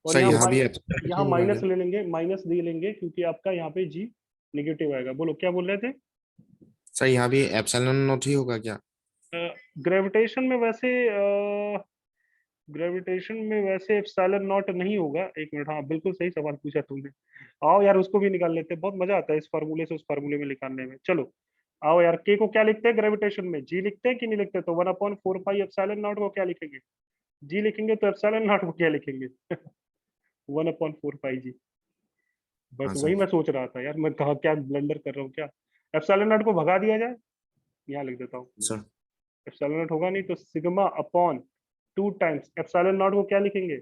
और सर यहाँ यहाँ भी यहाँ एप्सिलॉन होगा माइनस क्या? ले लेंगे, माइनस दे लेंगे क्योंकि आपका यहाँ पे जी नेगेटिव आएगा। बोलो क्या बोल रहे थे? सर यहाँ भी एप्सिलॉन नॉट ही होगा क्या? ग्रेविटेशन में वैसे ग्रेविटेशन में वैसे एप्सिलॉन नॉट नहीं होगा। एक मिनट, हाँ बिल्कुल सही सवाल पूछा तुमने। आओ यार उसको भी निकाल लेते हैं, बहुत मजा आता है इस फार्मूले से उस फार्मूले में निकालने में। चलो आओ यार, के को क्या लिखते हैं ग्रेविटेशन में? जी लिखते हैं कि नहीं लिखते? तो 1/4 पाई एप्सिलॉन नॉट को क्या लिखेंगे? जी लिखेंगे। तो एप्सिलॉन नॉट को क्या लिखेंगे? 1/4 पाई जी। बस हाँ वही सर। मैं सोच रहा था यार, मैं कहा क्या ब्लंडर कर रहा हूँ क्या। एप्सिलॉन नॉट को भगा दिया जाए, यहाँ लिख देता हूँ। सर एप्सिलॉन नॉट होगा नहीं तो sigma upon 2 times epsilon not को क्या लिखेंगे?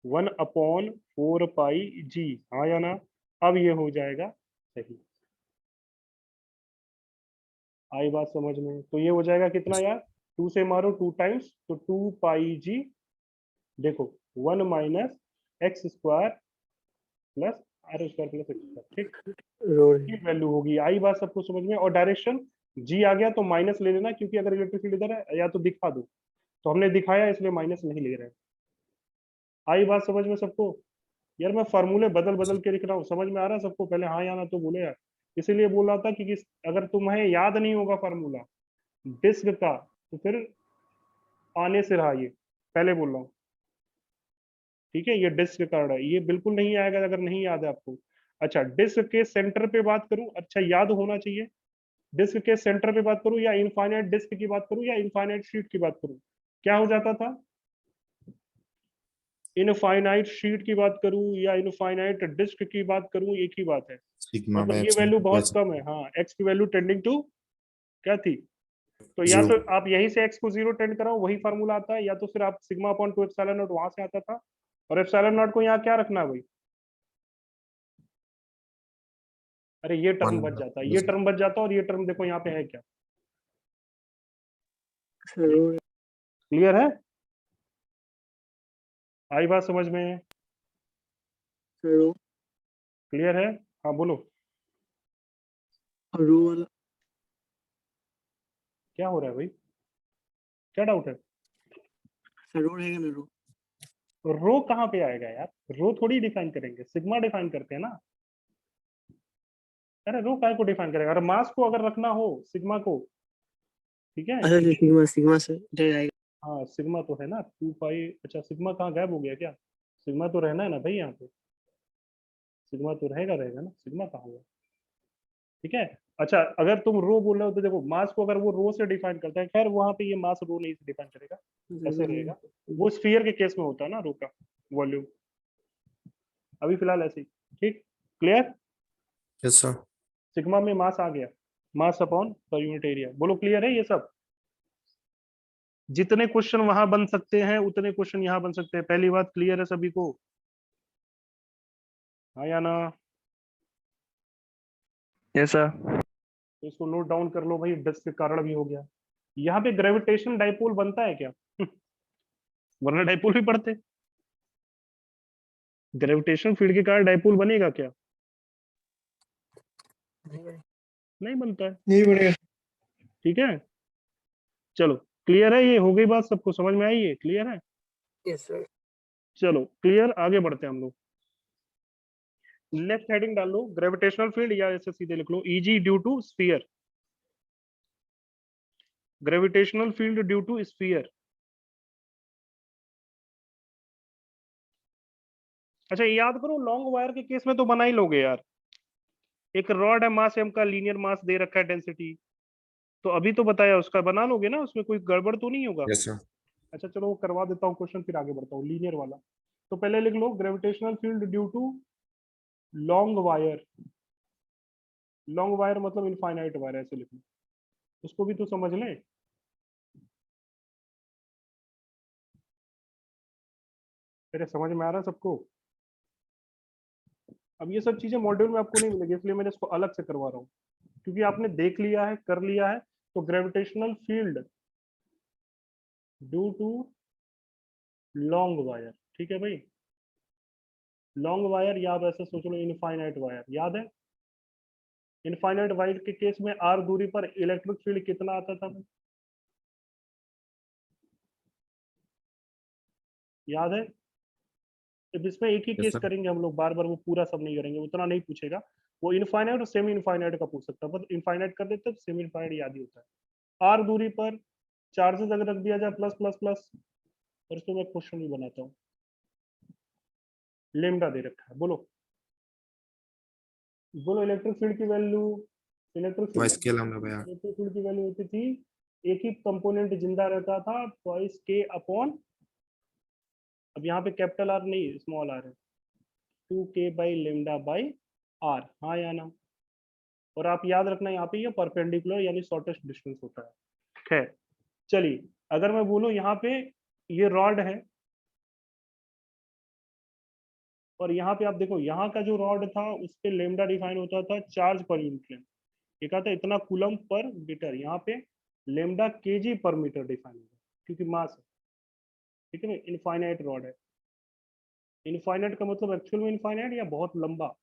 1/4 पाई जी। हाँ या ना? अब ये हो जाएगा सही। आई बात समझ में? तो ये हो जाएगा कितना यार? 2 से मारो 2 टाइम्स, तो 2 पाई जी। देखो 1 minus x square plus r square plus x square. ठीक, रो की वैल्यू होगी। आई बात सबको समझ में? और डायरेक्शन जी आ गया तो माइनस ले लेना, क्योंकि अगर इलेक्ट्रिक फील्ड इधर है या तो दिखा दो, तो हमने दिखाया इसलिए माइनस नहीं ले रहे हैं। आई बात समझ में सबको? यार मैं फार्मूले बदल बदल के लिख रहा हूँ, समझ में आ रहा है सबको? पहले हाँ या ना तो बोले यार। इसीलिए बोल रहा था कि अगर तुम्हें याद नहीं होगा फार्मूला डिस्क का, तो फिर आने से रहा ये, पहले बोल रहा हूँ। ठीक है, ये डिस्क का कार्ड है, ये बिल्कुल नहीं आएगा अगर नहीं याद है आपको। अच्छा, डिस्क के सेंटर पे बात करूं, अच्छा याद होना चाहिए। डिस्क के सेंटर पे बात करूं या इनफाइनाइट डिस्क की बात करूं या इनफाइनाइट शीट की बात करूं, क्या हो जाता था? इनफाइनाइट शीट की बात करूं या इनफाइनाइट डिस्क की बात करूं, एक ही बात है। सिग्मा बाय मतलब ये वैल्यू एप्सिलॉन बहुत प्लस कम है। हाँ, एक्स की वैल्यू टेंडिंग टू क्या थी? तो या तो 0। आप यहीं से एक्स को 0 टेंड कराओ, वही फार्मूला आता है, या तो फिर आप सिग्मा अपॉन 2 एप्सिलॉन नॉट वहां से आता था। और एप्सिलॉन नॉट को यहाँ क्या रखना है भाई? अरे ये टर्म 1 बच जाता है, ये टर्म बच जाता है, और ये टर्म देखो यहाँ पे है क्या? रो क्लियर है? आई बात समझ में? रो क्लियर है? हाँ बोलो। रो वाला क्या हो रहा है भाई? क्या डाउट है? रो रहेगा ना रो। रो कहाँ पे आएगा यार? रो थोड़ी डिफाइन करेंगे, सिग्मा डिफाइन करते हैं ना। अरे रो काय को डिफाइन करेगा? अरे मास को अगर रखना हो सिग्मा को, ठीक है। अच्छा सिग्मा सिग्मा से इधर आएगा। हाँ सिग्मा तो है ना 2 पाई। अच्छा सिग्मा कहाँ गायब हो गया क्या? सिग्मा तो रहना है ना भाई यहाँ पे, सिग्मा तो रहेगा रहेगा ना, सिग्मा कहाँ हुआ? ठीक है। अच्छा अगर तुम रो बोल रहे हो तो देखो, मास को अगर वो रो से डिफाइन करता है, खैर वहां पे ये मास रो नहीं से डिफाइन करेगा, ऐसे रहेगा। वो स्फीयर के केस में होता है ना रो का वॉल्यूम। अभी फिलहाल ऐसे ही। ठीक, क्लियर? Yes sir. सिग्मा में मास आ गया, mass upon per unit area. बोलो क्लियर है ये सब? जितने क्वेश्चन वहां बन सकते हैं उतने क्वेश्चन यहाँ बन सकते हैं। पहली बात क्लियर है सभी को? हाँ या ना? Yes sir. तो इसको नोट डाउन कर लो भाई, डिस्क के कारण भी हो गया। यहाँ पे ग्रेविटेशन डाइपोल बनता है क्या? वरना डाइपोल भी पढ़ते। ग्रेविटेशन फील्ड के कारण डाइपोल बनेगा क्या? नहीं बनता है। नहीं बढ़ेगा। ठीक है, चलो क्लियर है? ये हो गई बात, सबको समझ में आई? है क्लियर है? Yes sir. चलो क्लियर, आगे बढ़ते हैं हम लोग। नेक्स्ट हेडिंग डाल लो ग्रेविटेशनल फील्ड, या ऐसे सीधे लिख लो E g due to sphere. Gravitational field due to sphere. अच्छा याद करो, लॉन्ग वायर के केस में तो बना ही लोगे यार। एक रॉड है, मास m का, लीनियर मास दे रखा है, डेंसिटी तो अभी तो बताया, उसका बना लोगे ना, उसमें कोई गड़बड़ तो नहीं होगा? Yes sir. अच्छा चलो वो करवा देता हूँ क्वेश्चन, फिर आगे बढ़ता हूँ लीनियर वाला। तो पहले लिख लो gravitational field due to long wire. Long wire मतलब इनफाइनाइट वायर, ऐसे लिख लो, उसको भी तो समझ लें। मेरे समझ में आ रहा है सबको? अब ये सब चीजें मॉड्यूल में आपको नहीं मिलेगी, इसलिए मैंने इसको अलग से करवा रहा हूँ। क्योंकि आपने देख लिया है, कर लिया है। तो gravitational field due to long wire, ठीक है भाई। लॉन्ग वायर या आप ऐसे सोच लो इनफाइनाइट वायर, याद है? इनफाइनाइट वायर के केस में आर दूरी पर इलेक्ट्रिक फील्ड कितना आता था भाई? याद है? अब इसमें एक ही यस केस सर। करेंगे हम लोग, बार बार वो पूरा सब नहीं करेंगे, उतना नहीं पूछेगा। वो इनफाइनाइट और सेमी इनफाइनाइट का पूछ सकता है, बस इनफाइनाइट कर देते सेमी इनफाइनाइट याद ही होता है। आर दूरी पर चार्जेस अगर रख दिया जाए प्लस प्लस प्लस, और इसको मैं क्वेश्चन भी बनाता हूँ। लेमडा दे रखा है, बोलो बोलो इलेक्ट्रिक फील्ड की value. Electric twice field k lambda by r. Electric field की वैल्यू होती थी, एक ही कंपोनेंट जिंदा रहता था, ट्वाइस के अपॉन, अब यहाँ पे कैपिटल आर नहीं स्मॉल आर है, 2k by lambda by are, हाँ या ना? और आप याद रखना यहाँ पे ये परपेंडिकुलर यानी शॉर्टेस्ट डिस्टेंस होता है। खैर चलिए, अगर मैं बोलूं यहाँ पे ये रॉड है, और यहाँ पे आप देखो यहाँ का जो रॉड था उस पे लेमडा डिफाइन होता था चार्ज पर यूनिट लेंथ, ये कहता है इतना कूलम पर मीटर, यहाँ पे लेमडा केजी पर मीटर डिफाइन होगा क्योंकि मास है, ठीक है ना? इनफाइनाइट रॉड है। इनफाइनाइट का मतलब एक्चुअल में इनफाइनाइट या बहुत लंबा?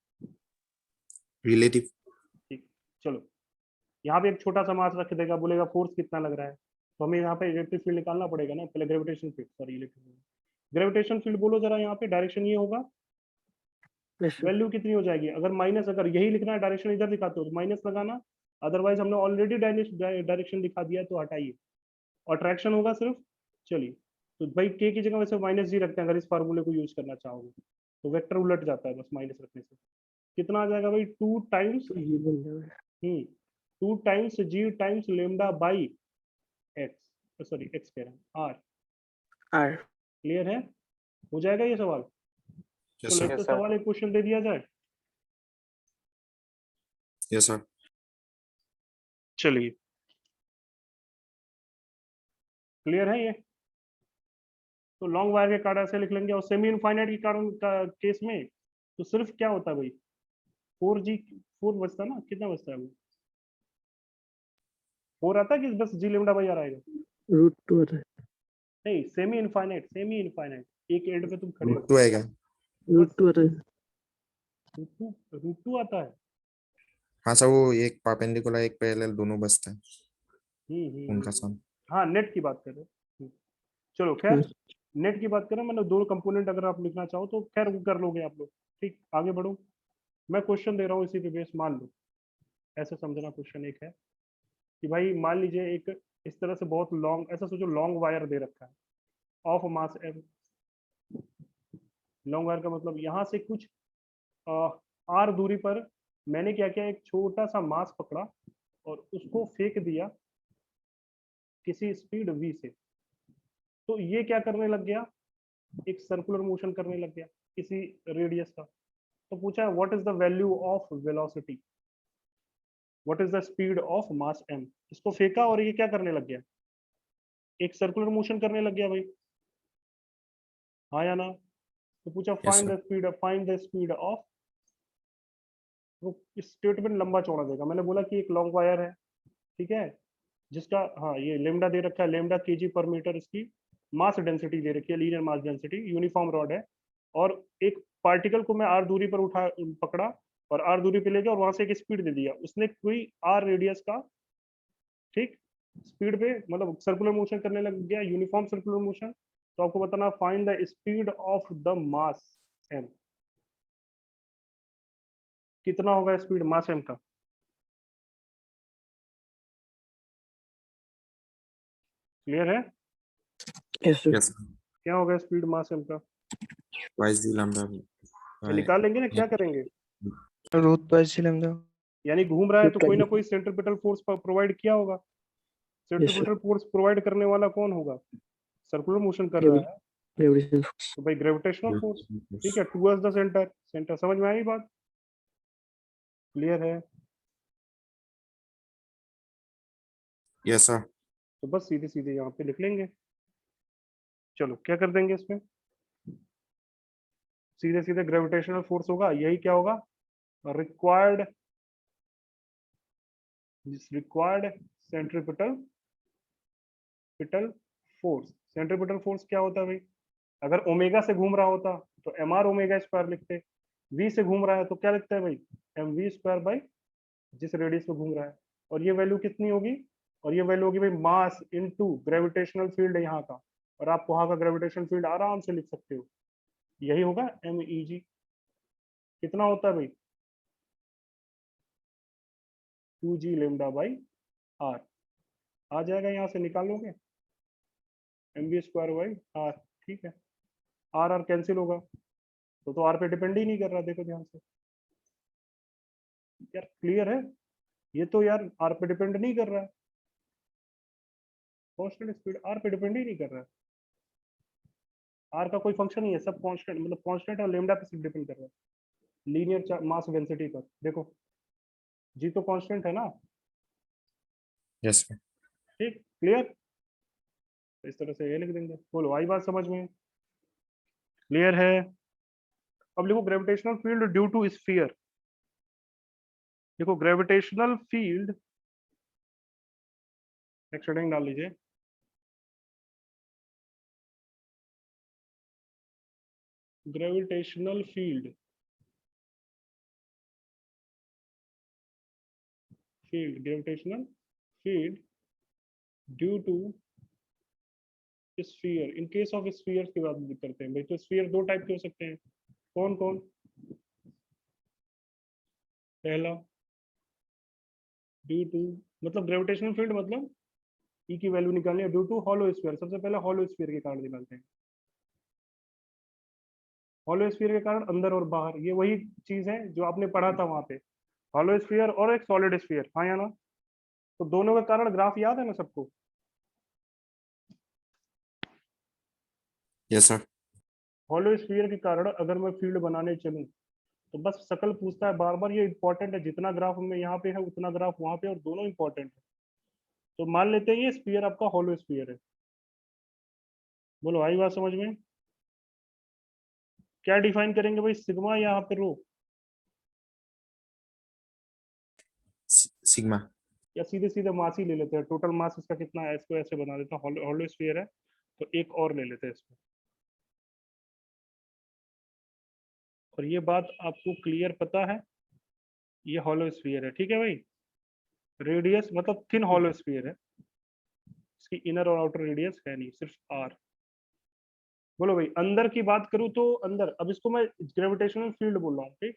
रिलेटिव। ठीक, चलो यहाँ पे एक छोटा सा मास रख देगा, बोलेगा फोर्स कितना लग रहा है, तो हमें यहाँ पे इलेक्ट्रिक फील्ड निकालना पड़ेगा ना, पहले gravitation field, sorry electric field, gravitation field बोलो जरा, यहाँ पे डायरेक्शन ये होगा, Yes, sir. वैल्यू कितनी हो जाएगी? अगर माइनस, अगर यही लिखना है डायरेक्शन इधर दिखाते हो तो माइनस लगाना, अदरवाइज हमने ऑलरेडी डायरेक्शन दिखा दिया तो हटाइए, और ट्रैक्शन होगा सिर्फ। चलिए, तो भाई के की जगह वैसे माइनस जी रखते हैं अगर इस फार्मूले को यूज करना चाहोगे, तो वेक्टर उलट जाता है बस माइनस रखने से। कितना आ जाएगा भाई? टू टाइम्स, तो ये बन जाएगा 2 times g times lambda by x, sorry x कह रहे हैं, आर। R. क्लियर है? हो जाएगा ये सवाल? यस चलो सर। एक तो Yes, sir. सवाल, एक क्वेश्चन दे दिया जाए। Yes sir. चलिए, क्लियर है ये? तो लॉन्ग वायर के कारण ऐसे लिख लेंगे, और सेमी इनफाइनाइट के कारण का केस में तो सिर्फ क्या होता है भाई, 4G, 4 बचता ना, कितना बचता है वो? 4 आता है कि बस जी लेमडा बाई आर आएगा? √2 आता है. नहीं, सेमी इनफाइनाइट, सेमी इनफाइनाइट, एक एंड पे तुम खड़े हो, रूट टू आएगा। तो बस √2 आता है. √2 आता है। हाँ सर, वो एक परपेंडिकुलर एक पैरेलल दोनों बसते हैं उनका हम्म। सम। हाँ, नेट की बात कर रहे हो। चलो खैर, नेट की बात करें, मतलब दो कंपोनेंट अगर आप लिखना चाहो तो खैर वो कर लोगे आप लोग। ठीक, आगे बढ़ो, मैं क्वेश्चन दे रहा हूँ इसी पे बेस, मान लो ऐसे समझना। क्वेश्चन एक है कि भाई मान लीजिए एक इस तरह से बहुत लॉन्ग, ऐसा सोचो लॉन्ग वायर दे रखा है of mass m. Long wire का मतलब यहाँ से कुछ आर दूरी पर मैंने क्या किया, एक छोटा सा मास पकड़ा और उसको फेंक दिया किसी स्पीड v से, तो ये क्या करने लग गया, एक सर्कुलर मोशन करने लग गया किसी रेडियस का। तो पूछा है what is the value of velocity, what is the speed of mass m। इसको फेंका और ये क्या करने लग गया, एक सर्कुलर मोशन करने लग गया भाई, हाँ या ना? तो पूछा yes find sir. The speed, find the speed of, वो स्टेटमेंट लंबा चौड़ा देगा। मैंने बोला कि एक लॉन्ग वायर है, ठीक है, जिसका हाँ ये लेमडा दे रखा है, लेमडा केजी पर मीटर, इसकी मास डेंसिटी दे रखी है, linear mass density, uniform rod है, और एक पार्टिकल को मैं आर दूरी पर उठा पकड़ा और आर दूरी पे ले गया और वहां से एक स्पीड दे दिया उसने, कोई आर रेडियस का, ठीक, स्पीड पे मतलब सर्कुलर मोशन करने लग गया, यूनिफॉर्म सर्कुलर मोशन। तो आपको बताना find the speed of the mass m, कितना होगा स्पीड मास एम का? क्लियर है? Yes, sir. Yes sir. क्या होगा स्पीड मास एम का? ट्वाइस दी लैम्डा ये निकाल लेंगे ना, क्या करेंगे? √2 लैम्डा. यानी घूम रहा है तो कोई ना √2. कोई सेंट्रीपिटल फोर्स प्रोवाइड किया होगा। Yes, sir. Centripetal force provide करने वाला कौन होगा? सर्कुलर मोशन कर रहा है Gravitational force. तो भाई ग्रेविटेशनल फोर्स, ठीक है, टुवर्ड्स द सेंटर। सेंटर समझ में आई बात? क्लियर है? Yes sir. तो बस सीधे सीधे यहाँ पे लिख लेंगे। चलो क्या कर देंगे इसमें, सीधे सीधे ग्रेविटेशनल फोर्स होगा, यही क्या होगा, required required centripetal force. Centripetal force क्या होता है भाई? अगर ओमेगा से घूम रहा होता तो एम आर ओमेगा स्क्वायर लिखते, वी से घूम रहा है तो क्या लिखते हैं भाई? एम वी स्क्वायर बाई जिस रेडियस पे घूम रहा है। और ये वैल्यू कितनी होगी? और ये वैल्यू होगी भाई मास इनटू ग्रेविटेशनल फील्ड है यहाँ का, और आप वहां का ग्रेविटेशनल फील्ड आराम से लिख सकते हो, यही होगा एम ई जी। कितना होता है भाई? 2g lambda by are. आ जाएगा, यहाँ से निकालोगे m v square by r. ठीक है, आर आर कैंसिल होगा तो आर पे डिपेंड ही नहीं कर रहा, देखो ध्यान से। यार क्लियर है? ये तो यार आर पे डिपेंड नहीं कर रहा है, कांस्टेंट स्पीड आर पे डिपेंड ही नहीं कर रहा है। आर का कोई फंक्शन नहीं है, सब कांस्टेंट, मतलब कांस्टेंट और लेमडा पे सिर्फ डिपेंड कर रहा है, लीनियर मास डेंसिटी पर। देखो जी तो कांस्टेंट है ना। Yes sir. ठीक, क्लियर? इस तरह से ये लिख देंगे। बोलो, आई बात समझ में? क्लियर है? अब लिखो gravitational field due to sphere. देखो ग्रेविटेशनल फील्ड, नेक्स्ट हेडिंग डाल लीजिए, gravitational field gravitational field due to sphere. In case of sphere की बात करते हैं भाई, तो स्फीयर दो टाइप के हो सकते हैं। कौन कौन? पहला ड्यू टू, मतलब ग्रेविटेशनल फील्ड मतलब ई की वैल्यू निकालनी है ड्यू टू हॉलो स्फीयर। सबसे पहले हॉलो स्फीयर के कारण निकालते हैं। हॉलो स्फीयर के कारण अंदर और बाहर, ये वही चीज है जो आपने पढ़ा था वहां पे, हॉलो स्फीयर और एक सॉलिड स्फीयर, हाँ या ना? तो दोनों का कारण ग्राफ याद है ना सबको? Yes sir. हॉलो स्फीयर के कारण अगर मैं फील्ड बनाने चलूं तो बस शकल पूछता है बार बार, ये इंपॉर्टेंट है, जितना ग्राफ में यहाँ पे है उतना ग्राफ वहां पे, और दोनों इंपॉर्टेंट है। तो मान लेते हैं ये स्फीयर आपका हॉलो स्फीयर है। बोलो आई बात समझ में? क्या डिफाइन करेंगे भाई, सिग्मा या यहाँ पे रो? सिग्मा। या सीधे सीधे मास ही ले लेते हैं, टोटल मास इसका कितना है, इसको ऐसे बना देता हूँ, हॉलो स्फीयर है तो एक और ले लेते हैं इसको। और ये बात आपको क्लियर पता है, ये हॉलो स्फीयर है, ठीक है भाई? रेडियस मतलब थिन हॉलो स्फीयर है, इसकी इनर और आउटर रेडियस है नहीं, सिर्फ आर। बोलो भाई, अंदर की बात करूं तो अंदर, अब इसको मैं ग्रेविटेशनल फील्ड बोल रहा हूँ, ठीक?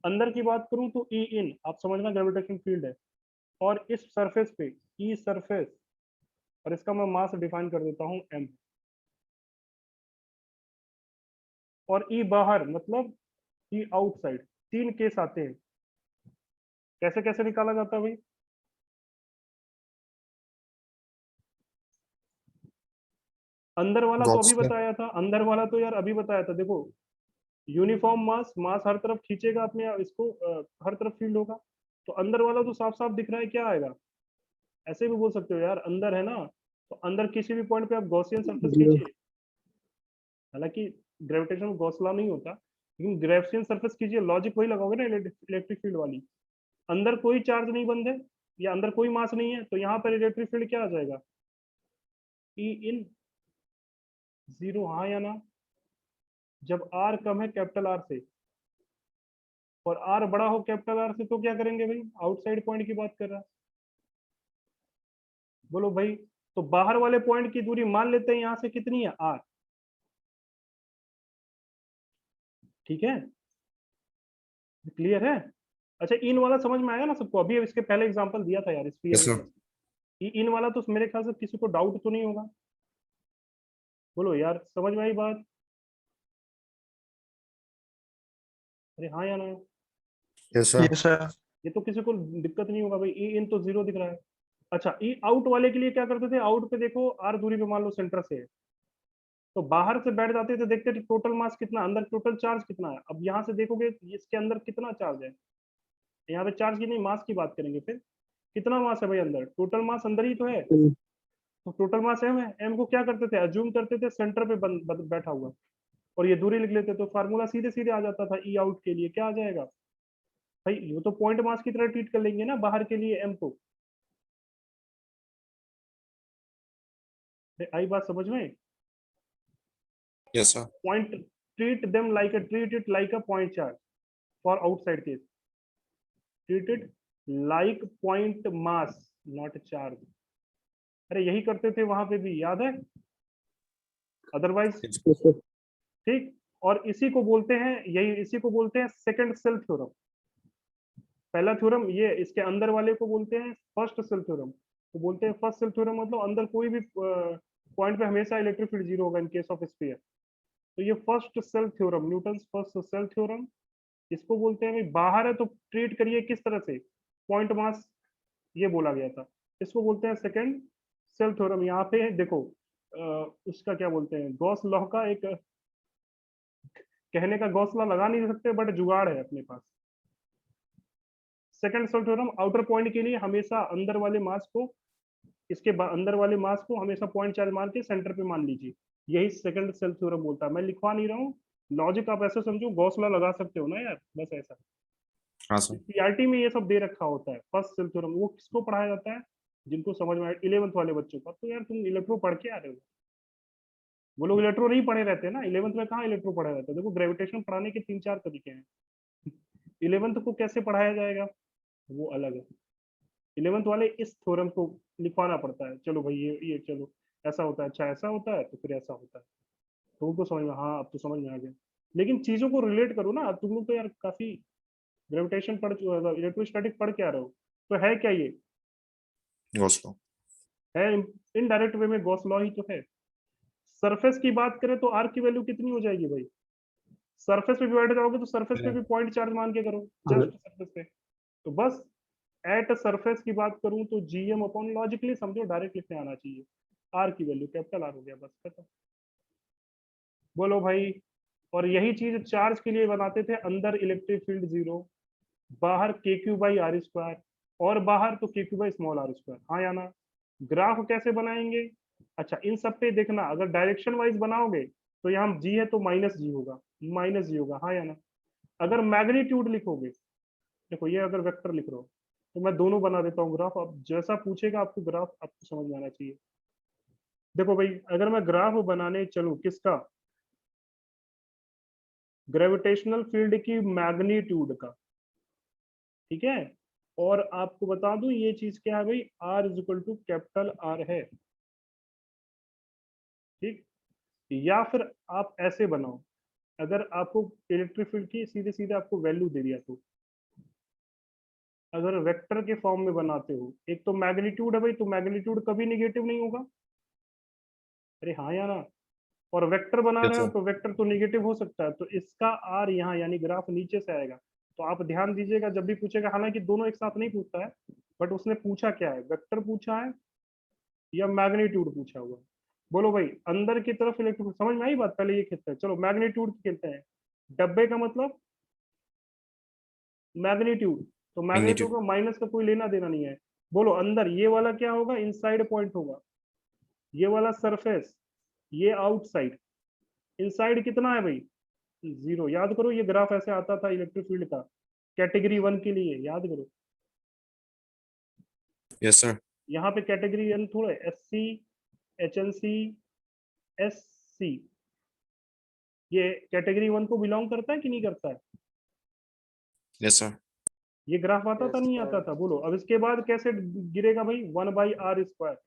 अंदर की बात करूं तो ई इन, आप समझना ग्रेविटेशनल फील्ड है, और इस सरफेस पे ई सरफेस, और इसका मैं मास डिफाइन कर देता हूं एम, और ई बाहर मतलब ई आउटसाइड। तीन केस आते हैं, कैसे कैसे निकाला जाता है भाई? अंदर वाला तो अभी गॉस। बताया था, अंदर वाला तो यार अभी बताया था। देखो यूनिफॉर्म मास, मास हर तरफ खींचेगा अपने इसको, हर तरफ फील्ड होगा। तो अंदर वाला तो साफ साफ दिख रहा है, क्या आएगा? ऐसे भी बोल सकते हो यार, अंदर है ना, तो अंदर किसी भी पॉइंट पे आप गॉसियन सरफेस जीरो। खींचिए। हालांकि ग्रेविटेशन में गॉस लॉ नहीं होता, लेकिन ग्रेविटेशन सरफेस कीजिए, लॉजिक वही लगाओगे ना इलेक्ट्रिक फील्ड वाली। अंदर कोई चार्ज नहीं बंद है, या अंदर कोई मास नहीं है, तो यहाँ पर इलेक्ट्रिक फील्ड क्या आ जाएगा? ई इन जीरो, हाँ या ना? जब आर कम है कैपिटल आर से और आर बड़ा हो कैपिटल आर से, तो क्या करेंगे भाई? आउटसाइड पॉइंट की बात कर रहा है। बोलो भाई, तो बाहर वाले पॉइंट की दूरी मान लेते हैं यहां से कितनी है? आर। ठीक है, क्लियर है? अच्छा, इन वाला समझ में आया ना सबको? अभी इसके पहले एग्जांपल दिया था यार स्फीयर यस में, सर। इन वाला तो मेरे ख्याल से किसी को डाउट तो नहीं होगा। बोलो यार, समझ में आई बात? अरे हाँ या ना? Yes sir. Yes sir. ये तो किसी को दिक्कत नहीं होगा भाई, ई इन तो जीरो दिख रहा है। अच्छा, ई आउट वाले के लिए क्या करते थे? आउट पे देखो आर दूरी पे मान लो सेंटर से है, तो बाहर से बैठ जाते थे, देखते थे टोटल मास कितना, अंदर टोटल चार्ज कितना है। अब यहाँ से देखोगे इसके अंदर कितना चार्ज है, यहाँ पे चार्ज की नहीं मास की बात करेंगे फिर। कितना मास है भाई अंदर? टोटल मास अंदर ही तो है, तो टोटल मास एम है। एम को क्या करते थे? अज्यूम करते थे सेंटर पे बैठा हुआ, और ये दूरी लिख लेते, तो फार्मूला सीधे सीधे आ जाता था ई आउट के लिए, क्या आ जाएगा? भाई ये तो पॉइंट मास की तरह ट्रीट कर लेंगे ना बाहर के लिए m को। आई बात समझ में? Yes, sir. Point, treat them like a, treat it like a point charge for outside case. Treat it like point mass, not charge. अरे यही करते थे वहां पे भी, याद है? Otherwise Yes. yes, sir. ठीक। और इसी को बोलते हैं, यही इसी को बोलते हैं सेकंड सेल थ्योरम। पहला थ्योरम ये, इसके अंदर वाले को बोलते हैं फर्स्ट सेल थ्योरम। तो बोलते हैं फर्स्ट सेल थ्योरम मतलब अंदर कोई भी पॉइंट पे हमेशा इलेक्ट्रिक फील्ड जीरो होगा इन केस ऑफ स्फीयर। तो ये first shell theorem, Newton first shell theorem, इसको बोलते हैं। भाई बाहर है तो ट्रीट करिए किस तरह से, पॉइंट मास, ये बोला गया था। इसको बोलते हैं सेकंड सेल थ्योरम। यहाँ पे देखो उसका क्या बोलते हैं, गॉस लॉ का एक, कहने का गॉस लॉ लगा नहीं सकते बट जुगाड़ है अपने पास। Second shell theorem, outer point के लिए हमेशा अंदर वाले मास को, इसके अंदर वाले मास को हमेशा पॉइंट चार्ज मान के सेंटर पे मान लीजिए। यही सेकंड सेल थ्योरम बोलता है। मैं लिखवा नहीं रहा हूँ, लॉजिक आप ऐसे समझो, गॉस लॉ लगा सकते हो ना यार, बस ऐसा। हाँ सर। सीआरटी में ये सब दे रखा होता है। फर्स्ट सेल थ्योरम वो किसको पढ़ाया जाता है, जिनको समझ में आए 11th वाले बच्चों का। तो यार तुम इलेक्ट्रो पढ़ के आ रहे हो, वो लोग इलेक्ट्रो नहीं पढ़े रहते ना 11th में, कहाँ इलेक्ट्रो पढ़ा रहता है। देखो ग्रेविटेशन पढ़ाने के 3-4 तरीके हैं। 11th को कैसे पढ़ाया जाएगा वो अलग है। 11th वाले इस थ्योरम को लिखवाना पड़ता है, चलो भाई ये चलो ऐसा होता है, अच्छा ऐसा होता है तो फिर ऐसा होता है, तो उनको समझ में, हाँ अब तो समझ में आ गया। लेकिन चीजों को रिलेट करो ना, तुम लोग तो यार काफी ग्रेविटेशन पढ़, इलेक्ट्रोस्टैटिक पढ़ के आ रहे हो। तो है क्या ये, Gauss law. है इनडायरेक्ट वे में गॉस लॉ ही तो है। सरफेस की बात करें तो आर की वैल्यू कितनी हो जाएगी भाई, सरफेस पे भी बैठ जाओगे तो सरफेस पे भी पॉइंट चार्ज मान के करो, जस्ट सरफेस पे। तो बस एट सरफेस की बात करूं तो जीएम अपॉन, लॉजिकली समझो, डायरेक्ट लिखने आना चाहिए। आर की वैल्यू कैपिटल आर हो गया, बस खत्म। बोलो भाई। और यही चीज चार्ज के लिए बनाते थे, अंदर इलेक्ट्रिक फील्ड जीरो, बाहर के क्यू बाई आर स्क्वायर, और बाहर तो k q by small r square, हाँ या ना। ग्राफ कैसे बनाएंगे, अच्छा इन सब पे देखना, अगर डायरेक्शन वाइज बनाओगे तो यहाँ जी है तो माइनस जी होगा, माइनस जी होगा, हाँ या ना। अगर मैग्नीट्यूड लिखोगे, देखो ये अगर वेक्टर लिख रहे हो तो मैं दोनों बना देता हूँ ग्राफ। अब जैसा पूछेगा आपको ग्राफ आपको समझ में आना चाहिए। देखो भाई अगर मैं ग्राफ बनाने चलूं किसका, ग्रेविटेशनल फील्ड की मैग्नीट्यूड का, ठीक है, और आपको बता दूं ये चीज क्या है भाई, r is equal to capital r है, ठीक। या फिर आप ऐसे बनाओ, अगर आपको इलेक्ट्रिक फील्ड की सीधे सीधे आपको वैल्यू दे दिया, तो अगर वेक्टर के फॉर्म में बनाते हो, एक तो मैग्नीट्यूड है भाई, तो मैग्नीट्यूड कभी निगेटिव नहीं होगा, अरे हाँ या ना। और वेक्टर बना Yes, रहे हो sir. तो वेक्टर तो निगेटिव हो सकता है, तो इसका आर यहाँ यानी ग्राफ नीचे से आएगा। तो आप ध्यान दीजिएगा जब भी पूछेगा, हालांकि दोनों एक साथ नहीं पूछता है, बट उसने पूछा क्या है, वेक्टर पूछा है या मैग्नीट्यूड पूछा हुआ है। बोलो भाई अंदर की तरफ इलेक्ट्रिक, समझ में आई बात, पहले ये खेलते हैं, चलो मैग्नीट्यूड खेलते हैं। डब्बे का मतलब मैग्नीट्यूड, तो मैग्नीट्यूड Magnitude. का माइनस का कोई लेना देना नहीं है। बोलो अंदर ये वाला क्या होगा, इनसाइड पॉइंट होगा, ये वाला सरफेस, ये आउटसाइड। इनसाइड कितना है भाई, जीरो। याद करो ये ग्राफ ऐसे आता था इलेक्ट्रिक फील्ड का कैटेगरी 1 के लिए, याद करो। Yes, sir. यहाँ पे कैटेगरी एन थोड़ा, S C, H N C, S C, ये कैटेगरी 1 को बिलोंग करता है कि नहीं करता है। Yes, sir. ये ग्राफ आता था Yes, नहीं sir. आता था, बोलो। अब इसके बाद कैसे गिरेगा भाई, 1/r²,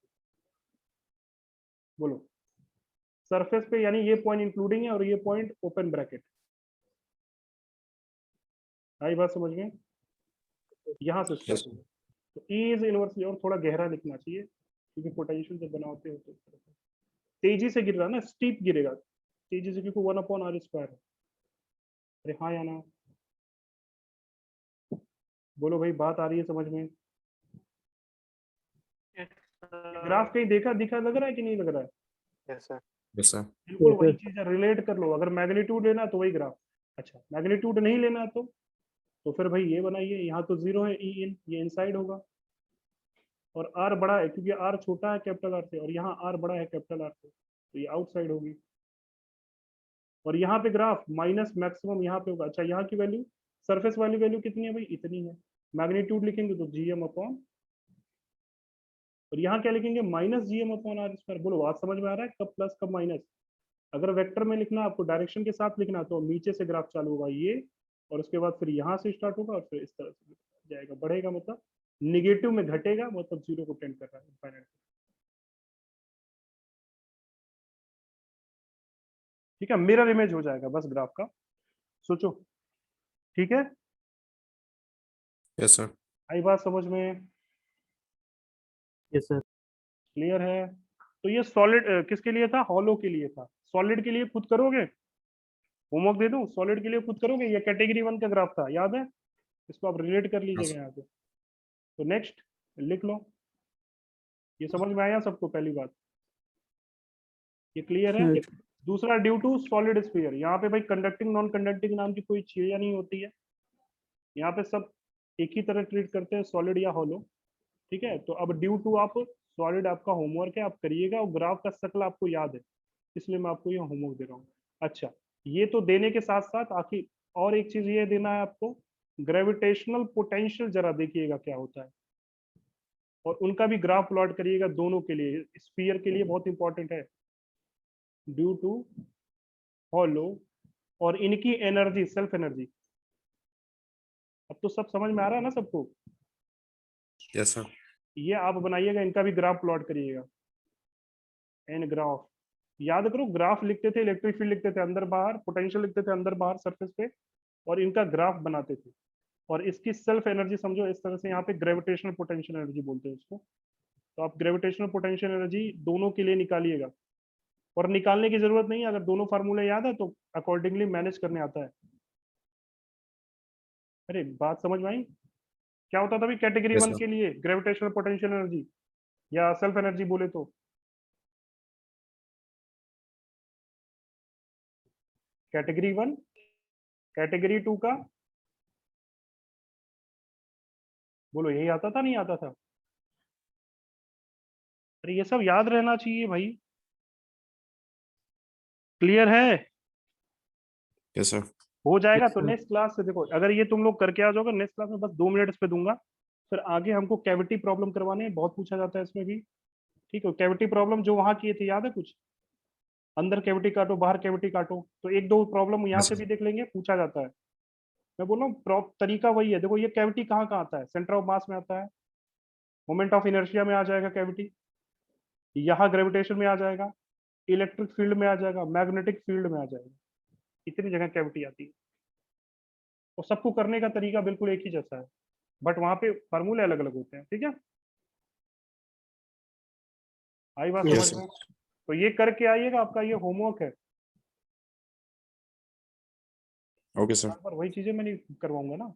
बोलो। सरफेस पे यानी ये पॉइंट इंक्लूडिंग है और ये पॉइंट ओपन ब्रैकेट, आई बात समझ में, यहाँ से Yes, स्टार्ट sir. होगा। तो ई इज इनवर्सली, और थोड़ा गहरा लिखना चाहिए क्योंकि पोटेंशियल जब बनाते हो तो तेजी से गिर रहा है ना, स्टीप गिरेगा तेजी से, क्योंकि 1/r² है। अरे हाँ या ना, बोलो भाई बात आ रही है समझ में। ग्राफ कहीं देखा दिखा लग रहा है कि नहीं लग रहा है, Yes, sir. Yes, sir. बिल्कुल Yes, वही sir. चीज है, रिलेट कर लो। अगर मैग्नीट्यूड लेना है तो वही ग्राफ, अच्छा मैग्नीट्यूड नहीं लेना है तो फिर भाई ये बनाइए, यहाँ तो जीरो है, ई इन ये इनसाइड होगा, और आर बड़ा है क्योंकि आर छोटा है कैपिटल आर से, और यहाँ आर बड़ा है कैपिटल आर से, तो ये आउटसाइड होगी। और यहाँ पे ग्राफ माइनस मैक्सिमम यहाँ पे होगा, अच्छा यहाँ की वैल्यू सरफेस वाली वैल्यू कितनी है भाई, इतनी है। मैग्नीट्यूड लिखेंगे तो जीएम अपॉन, और यहाँ क्या लिखेंगे, minus GM upon r square. बोलो बात समझ में आ रहा है, कब प्लस कब माइनस। अगर वेक्टर में लिखना आपको डायरेक्शन के साथ लिखना तो नीचे से ग्राफ चालू होगा ये, और उसके बाद फिर यहाँ से स्टार्ट होगा और फिर इस तरह से जाएगा, बढ़ेगा मतलब निगेटिव में घटेगा, मतलब जीरो को टेंड कर रहा है इनफाइनाइट। ठीक है, मिरर इमेज हो जाएगा बस ग्राफ का, सोचो। ठीक है, यस सर। आई बात समझ में, यस सर। क्लियर है। तो ये सॉलिड किसके लिए था, हॉलो के लिए था। सॉलिड के लिए खुद करोगे, होमवर्क दे दूं, सॉलिड के लिए खुद करोगे, ये कैटेगरी 1 का ग्राफ था, याद है, इसको आप रिलेट कर लीजिएगा यहाँ पे। तो नेक्स्ट लिख लो, ये समझ में आया सबको, पहली बात ये क्लियर है। दूसरा, ड्यू टू सॉलिड स्फीयर, यहाँ पे भाई कंडक्टिंग नॉन कंडक्टिंग नाम की कोई चीज नहीं होती है, यहाँ पे सब एक ही तरह ट्रीट करते हैं, सॉलिड या हॉलो। ठीक है, तो अब ड्यू टू आप सॉलिड आपका होमवर्क है, आप करिएगा, और ग्राफ का शक्ल आपको याद है, इसलिए मैं आपको ये होमवर्क दे रहा हूँ। अच्छा, ये तो देने के साथ साथ आखिर और एक चीज ये देना है आपको, ग्रेविटेशनल पोटेंशियल जरा देखिएगा क्या होता है, और उनका भी ग्राफ प्लॉट करिएगा दोनों के लिए, स्फीयर के लिए बहुत इंपॉर्टेंट है, ड्यू टू हॉलो, और इनकी एनर्जी, सेल्फ एनर्जी। अब तो सब समझ में आ रहा है ना सबको। Yes sir. ये आप बनाइएगा, इनका भी ग्राफ प्लॉट करिएगा, एन ग्राफ। याद करो, ग्राफ लिखते थे, इलेक्ट्रिक फील्ड लिखते थे अंदर बाहर, पोटेंशियल लिखते थे अंदर बाहर सरफेस पे, और इनका ग्राफ बनाते थे, और इसकी सेल्फ एनर्जी समझो इस तरह से, यहाँ पे ग्रेविटेशनल पोटेंशियल एनर्जी बोलते हैं इसको। तो आप ग्रेविटेशनल पोटेंशियल एनर्जी दोनों के लिए निकालिएगा, और निकालने की जरूरत नहीं है, अगर दोनों फार्मूले याद है तो अकॉर्डिंगली मैनेज करने आता है। अरे बात समझ में आई, क्या होता था भाई कैटेगरी यस 1 सर। के लिए ग्रेविटेशनल पोटेंशियल एनर्जी या सेल्फ एनर्जी बोले तो, कैटेगरी 1, कैटेगरी 2 का बोलो, यही आता था नहीं आता था। अरे ये सब याद रहना चाहिए भाई, क्लियर है। Yes sir. हो जाएगा Yes, तो sir. नेक्स्ट क्लास से देखो, अगर ये तुम लोग करके आ जाओगे नेक्स्ट क्लास में, बस 2 मिनट इस पे दूंगा, फिर आगे हमको कैविटी प्रॉब्लम करवाने हैं, बहुत पूछा जाता है इसमें भी। ठीक है, कैविटी प्रॉब्लम जो वहां किए थे याद है कुछ, अंदर कैविटी काटो बाहर कैविटी काटो, तो एक दो प्रॉब्लम यहाँ यस से सर। भी देख लेंगे, पूछा जाता है। मैं बोल रहा हूँ तरीका वही है, देखो ये कैविटी कहाँ कहाँ आता है, सेंटर ऑफ मास में आता है, मोमेंट ऑफ इनर्शिया में आ जाएगा कैविटी, यहाँ ग्रेविटेशन में आ जाएगा, इलेक्ट्रिक फील्ड में आ जाएगा, मैग्नेटिक फील्ड में आ जाएगा, इतनी जगह कैविटी आती है, और सबको करने का तरीका बिल्कुल एक ही जैसा है, बट वहां पे फार्मूले अलग अलग होते हैं। ठीक है, आई बात Yes, समझ यस में। सर। तो ये करके आइएगा, आपका ये होमवर्क है, ओके सर। बार बार वही चीजें मैं नहीं करवाऊंगा ना,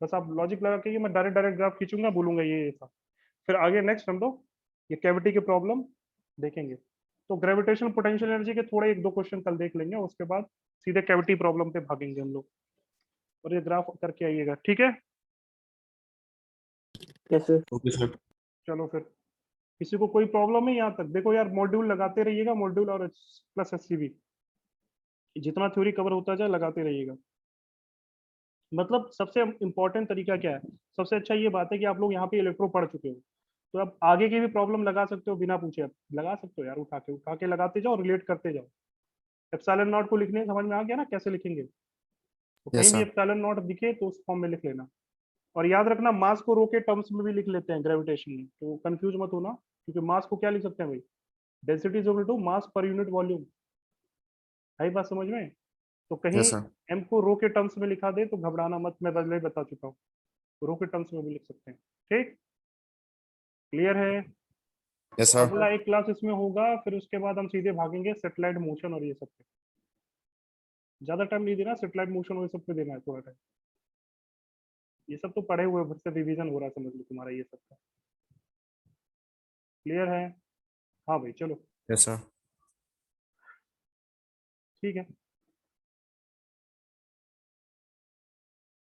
बस आप लॉजिक लगा के, ये मैं डायरेक्ट डायरेक्ट ग्राफ खींचूंगा, बोलूंगा ये था, फिर आगे नेक्स्ट हम लोग ये कैविटी के प्रॉब्लम देखेंगे। तो ग्रेविटेशनल पोटेंशियल एनर्जी के थोड़े एक दो क्वेश्चन कल देख लेंगे, उसके बाद सीधे कैविटी प्रॉब्लम पे भागेंगे हम लोग, और ये ग्राफ करके आइएगा। ठीक है, yes, sir. Okay sir. चलो फिर, किसी को कोई प्रॉब्लम है यहाँ तक, देखो यार मॉड्यूल लगाते रहिएगा, मॉड्यूल और प्लस एससीबी, जितना थ्योरी कवर होता जाए लगाते रहिएगा। मतलब सबसे इम्पोर्टेंट तरीका क्या है, सबसे अच्छा ये बात है कि आप लोग यहाँ पे इलेक्ट्रो पढ़ चुके हो, तो आप आगे की भी प्रॉब्लम लगा सकते हो बिना पूछे, आप लगा सकते हो यार, उठा के लगाते जाओ, रिलेट करते जाओ। एप्सिलॉन नॉट को लिखने समझ में आ गया ना कैसे लिखेंगे, तो कहीं यस भी सर। एप्सिलॉन नॉट दिखे तो उस फॉर्म में लिख लेना, और याद रखना मास को रो के टर्म्स में भी लिख लेते हैं ग्रेविटेशन में, तो कंफ्यूज मत होना, क्योंकि मास को क्या लिख सकते हैं भाई, density is equal to mass per unit volume, है बात समझ में। तो कहीं यस सर। एम को रो के टर्म्स में लिखा दे तो घबराना मत, मैं पहले ही बता चुका हूँ, रो के टर्म्स में भी लिख सकते हैं। ठीक, क्लियर है। यस तो सर। अगला एक क्लास इसमें होगा, फिर उसके बाद हम सीधे भागेंगे सेटेलाइट मोशन और ये सब पे, ज्यादा टाइम नहीं देना, सेटेलाइट मोशन और ये सब पे देना है थोड़ा टाइम, ये सब तो पढ़े हुए, फिर से रिवीजन हो रहा है, समझ लो तुम्हारा ये सब का, क्लियर है। हाँ भाई चलो, यस सर। ठीक है।